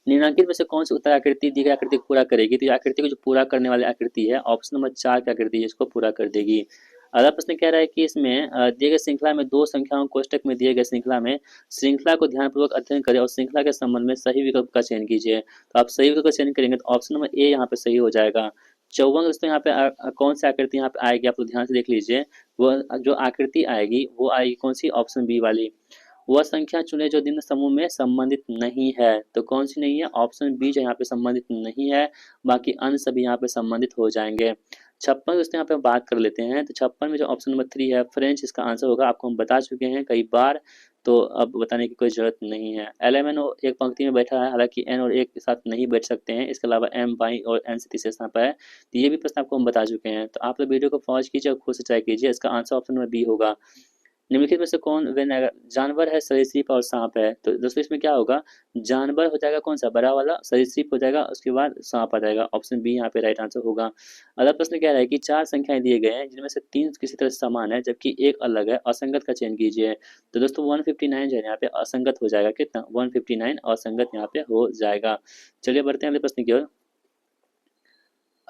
निम्नलिखित में से कौन सी उत्तर आकृति दी गई आकृति को पूरा करेगी? तो ये आकृति को जो पूरा करने वाली आकृति है ऑप्शन नंबर 4 की आकृति है, इसको पूरा कर देगी। अगला प्रश्न कह रहा है कि इसमें दिए गए श्रृंखला में दो संख्याओं कोष्टक में दिए गए श्रृंखला को ध्यानपूर्वक अध्ययन करें और श्रृंखला के संबंध में सही विकल्प का चयन कीजिए। तो आप सही विकल्प का चयन करेंगे तो ऑप्शन नंबर ए यहाँ पे सही हो जाएगा। 54 दोस्तों यहाँ पे कौन सी आकृति यहाँ पे आएगी, आप लोग ध्यान से देख लीजिए। वो जो आकृति आएगी वो आएगी कौन सी? ऑप्शन बी वाली। वह संख्या चुने जो निम्न समूह में संबंधित नहीं है। तो कौन सी नहीं है? ऑप्शन बी जो यहाँ पे संबंधित नहीं है, बाकी अन्य सभी यहाँ पे संबंधित हो जाएंगे। 56 दोस्तों यहाँ पे बात कर लेते हैं। तो 56 में जो ऑप्शन नंबर 3 है फ्रेंच इसका आंसर होगा, आपको हम बता चुके हैं कई बार, तो अब बताने की कोई जरूरत नहीं है। एल एम एन एक पंक्ति में बैठा है, हालांकि एन और एक के साथ नहीं बैठ सकते हैं, इसके अलावा एम बाई और एन से तीसरे स्थान पर है। तो ये भी प्रश्न आपको हम बता चुके हैं। तो आप लोग वीडियो को पॉज कीजिए और खुद से ट्राई कीजिए। इसका आंसर ऑप्शन नंबर बी होगा। निम्नलिखित में से कौन जानवर है, सरीसृप और सांप है? तो दोस्तों इसमें क्या होगा? जानवर हो जाएगा कौन सा? बड़ा वाला। सरीसृप हो जाएगा, उसके बाद सांप आ जाएगा। ऑप्शन बी यहाँ पे राइट आंसर होगा। अगला प्रश्न क्या है कि 4 संख्याएं दिए गए हैं जिनमें से 3 किसी तरह से समान है जबकि एक अलग है, असंगत का चयन कीजिए। तो दोस्तों 159 जो है यहाँ पे असंगत हो जाएगा, कितना? 159 असंगत यहाँ पे हो जाएगा। चलिए बढ़ते हैं अगले प्रश्न की ओर।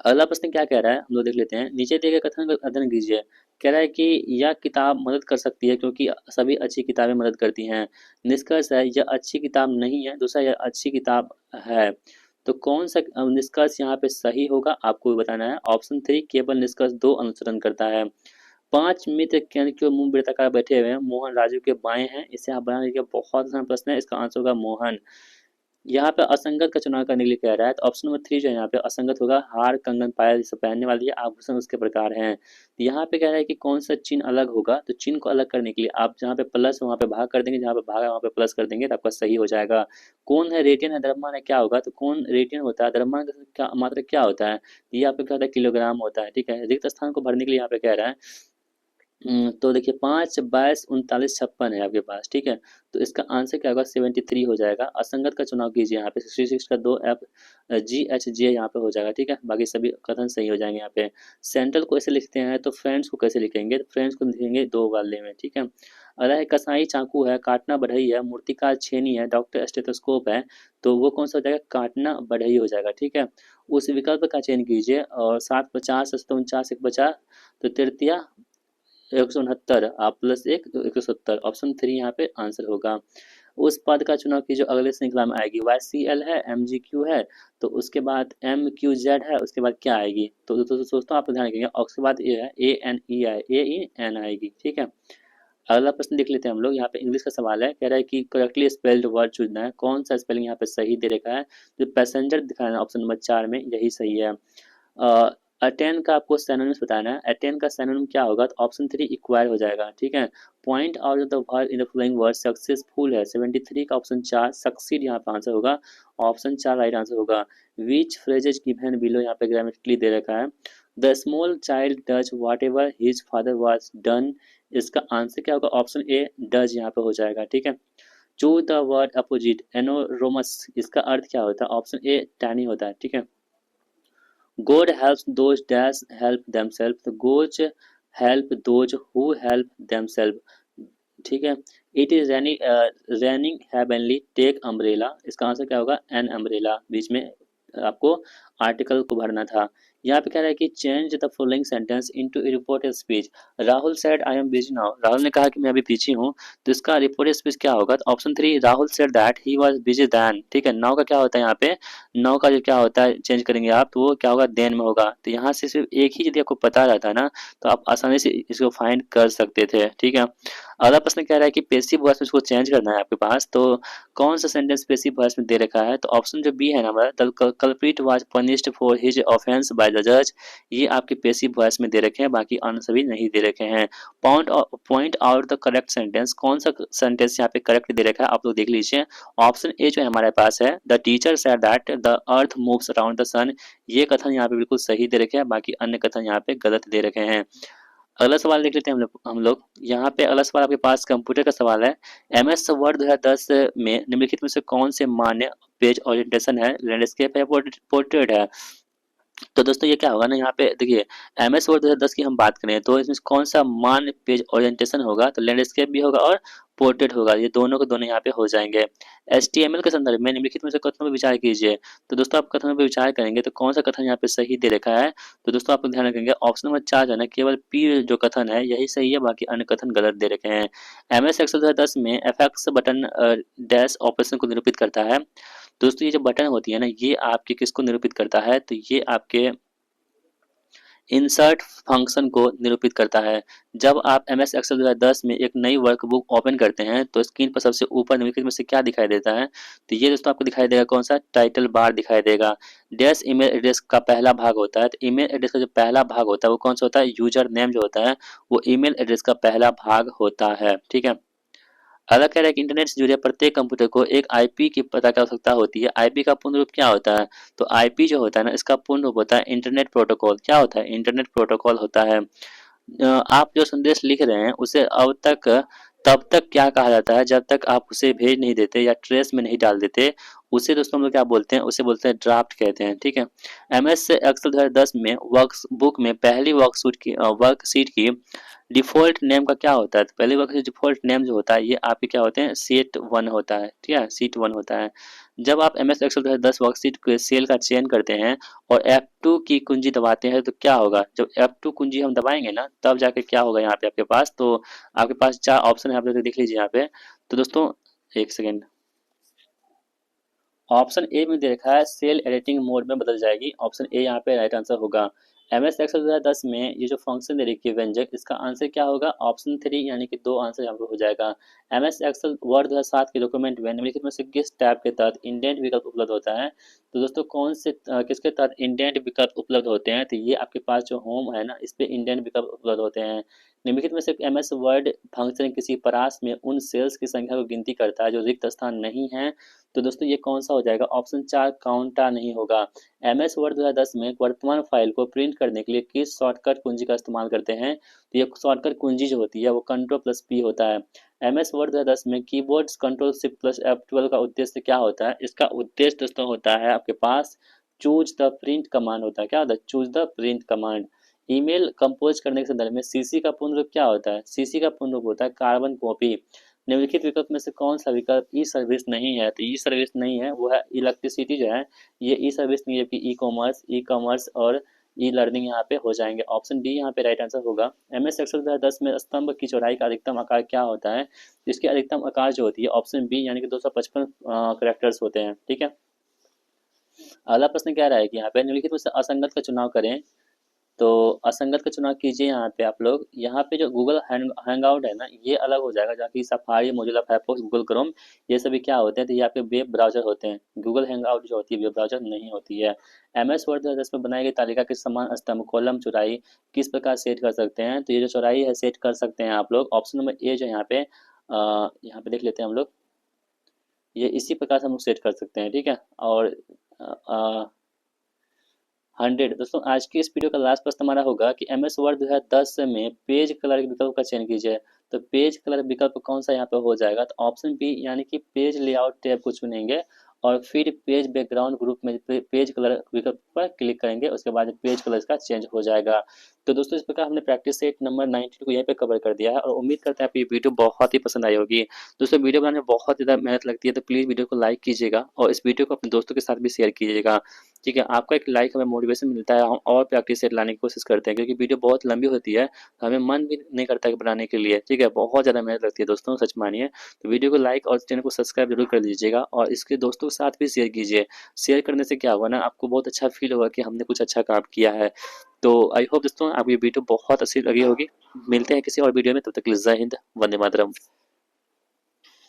अगला प्रश्न क्या कह रहा है हम लोग देख लेते हैं। नीचे दिए गए कथन का अध्ययन कीजिए। कह रहा है कि यह किताब मदद कर सकती है क्योंकि सभी अच्छी किताबें मदद करती हैं। निष्कर्ष है यह अच्छी किताब नहीं है। दूसरा यह अच्छी किताब है। तो कौन सा निष्कर्ष यहाँ पे सही होगा आपको भी बताना है। ऑप्शन 3 केवल निष्कर्ष 2 अनुसरण करता है। 5 मित्र केंद्र की ओर मुंह वृत्ताकार बैठे हुए हैं। मोहन राजू के बाएं हैं। इसे आप बना लीजिए। बहुत आसान प्रश्न है, इसका आंसर होगा मोहन। यहाँ पे असंगत का चुनाव करने के लिए कह रहा है, तो ऑप्शन नंबर 3 जो है यहाँ पे असंगत होगा। हार, कंगन, पायल जिसे पहनने वाली है, आभूषण उसके प्रकार हैं। तो यहाँ पे कह रहा है कि कौन सा चिन्ह अलग होगा। तो चिन्ह को अलग करने के लिए आप जहाँ पे प्लस वहाँ पे भाग कर देंगे, जहाँ पे भाग है वहाँ पे प्लस कर देंगे तो आपका सही हो जाएगा। कौन है रेडियन है, द्रव्यमान है, क्या होगा? तो कौन रेडियन होता है, द्रव्यमान का क्या मात्रक क्या होता है? ये आपको क्या होता है? किलोग्राम होता है। ठीक है। रिक्त स्थान को भरने के लिए यहाँ पे कह रहा है। तो देखिए 5, 22, 39, 56 है आपके पास। ठीक है। तो इसका आंसर क्या होगा? 73 हो जाएगा। असंगत का चुनाव कीजिए यहाँ पे। 66 का 2 एफ जी एच जे यहाँ पे हो जाएगा। ठीक है। बाकी सभी कथन सही हो जाएंगे यहाँ पे। सेंट्रल को ऐसे लिखते हैं तो फ्रेंड्स को कैसे लिखेंगे? तो फ्रेंड्स को लिखेंगे 2 वाले में। ठीक है। अगला है कसाई चाकू है, काटना बढ़ई है, मूर्तिकार छेनी है, डॉक्टर स्टेथोस्कोप है। तो वो कौन सा हो जाएगा? काटना बढ़ई हो जाएगा। ठीक है। उस विकल्प का चयन कीजिए और 750 49 एक बचा, तो तृतीया 169 आप प्लस 1 तो 170। ऑप्शन 3 यहाँ पे आंसर होगा। उस पद का चुनाव कीजिए जो अगले श्रृंखला में आएगी। YCL है, MGQ है, तो उसके बाद MQZ है, उसके बाद क्या आएगी, तो दोस्तों आप ध्यान रखिएगा। और उसके बाद ये है ANEN आएगी, ठीक है। अगला प्रश्न देख लेते हैं हम लोग। यहाँ पे इंग्लिश का सवाल है, कह रहा है कि करेक्टली स्पेल्ड वर्ड चुनना है। कौन सा स्पेलिंग यहाँ पे सही दे रखा है, जो पैसेंजर दिखाना है ऑप्शन नंबर 4 में, यही सही है। अटेन का आपको सैनोनिम्स बताना है। अटेन का सैनोनिम क्या होगा, तो ऑप्शन 3 इक्वायर हो जाएगा, ठीक है। Point out the word in the following word, successful है 73 का ऑप्शन 4, सक्सीड यहाँ पे आंसर होगा, ऑप्शन 4 राइट आंसर होगा। विच फ्रेजेज गिवन बिलो यहाँ पे ग्रामेटिकली दे रखा है। The small child does watt ever his father was done, इसका आंसर क्या होगा, ऑप्शन ए डज यहाँ पे हो जाएगा, ठीक है। चूज द वर्ड अपोजिट, एनोरोमस, इसका अर्थ क्या होता है, ऑप्शन ए टैनी होता है, ठीक है। God helps those that help themselves, तो God help those who help themselves, ठीक है। It is raining heavenly, take umbrella, इसका आंसर क्या होगा, एन अम्ब्रेला, बीच में आपको आर्टिकल को भरना था। यहाँ पे कह रहा है कि change the following sentence into A reported speech. Rahul said I am busy now, Rahul ने कहा कि मैं अभी बिजी हूँ, तो इसका रिपोर्टेड स्पीच क्या होगा, तो option 3 Rahul said that he was busy then, ठीक है। नाउ का क्या होता है, यहाँ पे नाउ का जो क्या होता है चेंज करेंगे आप, तो वो क्या होगा, देन में होगा। तो यहाँ से सिर्फ एक ही यदि आपको पता रहता है ना, तो आप आसानी से इसको फाइंड कर सकते थे, ठीक है। अगला प्रश्न कह रहा है कि पेसिव वॉइस में इसको चेंज करना है आपके पास, तो कौन सा सेंटेंस पेसिव वॉइस में दे रखा है, तो ऑप्शन जो बी है ना, the culprit was punished for his offence by the जज, ये आपके पेसिव वॉइस में दे रखे हैं, बाकी अन्य सभी नहीं दे रखे हैं। Point out the correct sentence, कौन सा सेंटेंस यहाँ पे करेक्ट दे रखा है, आप लोग देख लीजिए। ऑप्शन ए जो हमारे पास है, the teacher said that the earth moves around the sun, ये कथन यहाँ पे बिल्कुल सही दे रखे हैं, बाकी अन्य कथन यहाँ पे गलत दे रखे हैं। अगला सवाल देख लेते हैं हम लोग। यहाँ पे अगला सवाल आपके पास कंप्यूटर का सवाल है। MS वर्ड 2010 में निम्नलिखित में से कौन से मान्य पेज ओरिएंटेशन है, लैंडस्केप है, पोर्ट्रेट है। तो दोस्तों ये क्या होगा ना, यहाँ पे देखिए MS वर्ड 2010 की हम बात करें तो इसमें कौन सा मान पेज ओरिएंटेशन होगा, तो लैंडस्केप भी होगा और पोर्ट्रेट होगा, ये दोनों के दोनों यहाँ पे हो जाएंगे। HTML के संदर्भ में निम्नलिखित में से कथनों पर विचार कीजिए। तो दोस्तों आप कथनों पर विचार करेंगे तो कौन सा कथन यहाँ पे सही दे रखा है, तो दोस्तों आप ध्यान रखेंगे ऑप्शन नंबर 4 जो है ना, केवल पी जो कथन है यही सही है, बाकी अन्य कथन गलत दे रखे हैं। MS एक्सेल 2010 में FX बटन डैश ऑपरेशन को निरूपित करता है। दोस्तों ये जो बटन होती है ना, ये आपके किसको निरूपित करता है, तो ये आपके इंसर्ट फंक्शन को निरूपित करता है। जब आप MS एक्सेल 2010 में एक नई वर्कबुक ओपन करते हैं तो स्क्रीन पर सबसे ऊपर निम्नलिखित में से क्या दिखाई देता है, तो ये दोस्तों आपको दिखाई देगा कौन सा, टाइटल बार दिखाई देगा। डैश ईमेल एड्रेस का पहला भाग होता है, तो ईमेल एड्रेस का जो पहला भाग होता है वो कौन सा होता है, यूजर नेम जो होता है वो ईमेल एड्रेस का पहला भाग होता है, ठीक है। अगला कह रहा है कि इंटरनेट से जुड़े प्रत्येक कंप्यूटर को एक आईपी की पता की आवश्यकता होती है। आईपी का पूर्ण रूप क्या होता है, तो आईपी जो होता है ना, इसका पूर्ण रूप होता है इंटरनेट प्रोटोकॉल। क्या होता है, इंटरनेट प्रोटोकॉल होता है। आप जो संदेश लिख रहे हैं उसे अब तक तब तक क्या कहा जाता है, जब तक आप उसे भेज नहीं देते या ट्रेस में नहीं डाल देते, उसे दोस्तों हम लोग क्या बोलते हैं, उसे बोलते हैं ड्राफ्ट कहते हैं, ठीक है। MS एक्सेल 2010 में वर्कबुक में पहली वर्कशीट की डिफ़ॉल्ट नेम का क्या होता है, तो पहली वर्कशीट डिफ़ॉल्ट नेम जो होता है ये आपके क्या होते हैं, शीट 1 होता है, ठीक है, शीट 1 होता है। जब आप MS एक्सेल 2010 वर्कशीट के सेल का चयन करते हैं और F2 की कुंजी दबाते हैं तो क्या होगा, जब F2 कुंजी हम दबाएंगे ना तब जाके क्या होगा यहाँ पे आपके पास, तो आपके पास 4 ऑप्शन है, आप लोग देख लीजिए यहाँ पे। तो दोस्तों एक सेकेंड, ऑप्शन ए में दे रखा है सेल एडिटिंग मोड में बदल जाएगी, ऑप्शन ए यहाँ पे राइट आंसर होगा। MS एक्सेल 2010 में ये जो फंक्शन दे रखी है व्यंजक, इसका आंसर क्या होगा, ऑप्शन 3, यानी कि 2 आंसर यहाँ पे हो जाएगा। MS एक्सेल वर्ड 2007 के डॉक्यूमेंट में निम्नलिखित में से किस टैब के तहत इंडेंट विकल्प उपलब्ध होता है, तो दोस्तों कौन से किसके तहत इंडेंट विकल्प उपलब्ध होते हैं, तो ये आपके पास जो होम है ना, इस पे इंडेंट विकल्प उपलब्ध होते हैं। निम्नलिखित में से MS वर्ड फंक्शन किसी परास में उन सेल्स की संख्या को गिनती करता है जो रिक्त स्थान नहीं है, तो दोस्तों ये कौन सा हो जाएगा, ऑप्शन 4 काउंटा नहीं होगा। MS वर्ड 2010 में वर्तमान फाइल को प्रिंट करने के लिए किस शॉर्टकट कुंजी का इस्तेमाल करते हैं, तो ये शॉर्टकट कुंजी जो होती है वो Ctrl+P होता है। MS वर्ड 2010 में कीबोर्ड Ctrl+Shift+F12 का उद्देश्य क्या होता है, इसका उद्देश्य दोस्तों होता है आपके पास चूज द प्रिंट कमांड होता है। क्या होता है, choose the print command. Email compose करने के संदर्भ में CC का पूर्ण रूप क्या होता है, CC का पूर्ण रूप होता है कार्बन कॉपी। निम्नलिखित विकल्प में से कौन सा विकल्प ई सर्विस नहीं है, तो ई सर्विस नहीं है वो है इलेक्ट्रिसिटी जो है, ये ई सर्विस नहीं है, जबकि ई कॉमर्स और ई लर्निंग यहाँ पे हो जाएंगे। ऑप्शन डी यहाँ पे राइट आंसर होगा। एम एस एक्सेल 2010 में स्तंभ की चौड़ाई का अधिकतम आकार क्या होता है? इसकी अधिकतम आकार जो होती है ऑप्शन बी यानी कि 255 करेक्टर्स होते हैं। ठीक है, अगला प्रश्न क्या रहा है कि यहाँ पे निम्नलिखित में से असंगत का चुनाव करें। तो असंगत का चुनाव कीजिए यहाँ पे आप लोग। यहाँ पे जो गूगल हैंगआउट है ना, ये अलग हो जाएगा, जबकि safari, Mozilla Firefox, Google Chrome ये सभी क्या होते हैं? तो यहाँ पे वेब ब्राउजर होते हैं। गूगल हैंगआउट जो होती है वेब ब्राउजर नहीं होती है। एम एस वर्ड 2010 में बनाई गई तालिका के समान स्तंभ कॉलम चौड़ाई किस प्रकार सेट कर सकते हैं? तो ये जो चौड़ाई है सेट कर सकते हैं आप लोग। ऑप्शन नंबर ए जो यहाँ पे यहाँ पे देख लेते हैं हम लोग, ये इसी प्रकार से हम लोग सेट कर सकते हैं। ठीक है, और 100। दोस्तों आज की इस वीडियो का लास्ट प्रश्न हमारा होगा कि एम एस वर्ड 2010 में पेज कलर विकल्प का चयन कीजिए। तो पेज कलर विकल्प कौन सा यहाँ पे हो जाएगा? तो ऑप्शन बी यानी कि पेज लेआउट टैब को चुनेंगे और फिर पेज बैकग्राउंड ग्रुप में पेज कलर विकल्प पर क्लिक करेंगे, उसके बाद पेज कलर का चेंज हो जाएगा। तो दोस्तों इस प्रकार हमने प्रैक्टिस सेट नंबर 19 को यहीं पे कवर कर दिया है और उम्मीद करते हैं आपको ये वीडियो बहुत ही पसंद आई होगी। दोस्तों वीडियो बनाने में बहुत ज़्यादा मेहनत लगती है, तो प्लीज़ वीडियो को लाइक कीजिएगा और इस वीडियो को अपने दोस्तों के साथ भी शेयर कीजिएगा। ठीक है, आपका एक लाइक हमें मोटिवेशन मिलता है, हम और प्रैक्टिस सेट लाने की कोशिश करते हैं, क्योंकि वीडियो बहुत लंबी होती है तो हमें मन भी नहीं करता है बनाने के लिए। ठीक है, बहुत ज़्यादा मेहनत लगती है दोस्तों, सच मानिए। तो वीडियो को लाइक और चैनल को सब्सक्राइब जरूर कर लीजिएगा और इसके दोस्तों के साथ भी शेयर कीजिए। शेयर करने से क्या होगा ना, आपको बहुत अच्छा फील होगा कि हमने कुछ अच्छा काम किया है। तो आई होप दोस्तों आपको ये वीडियो बहुत अच्छी लगी होगी। मिलते हैं किसी और वीडियो में, तब तक के लिए जय हिंद, वंदे मातरम।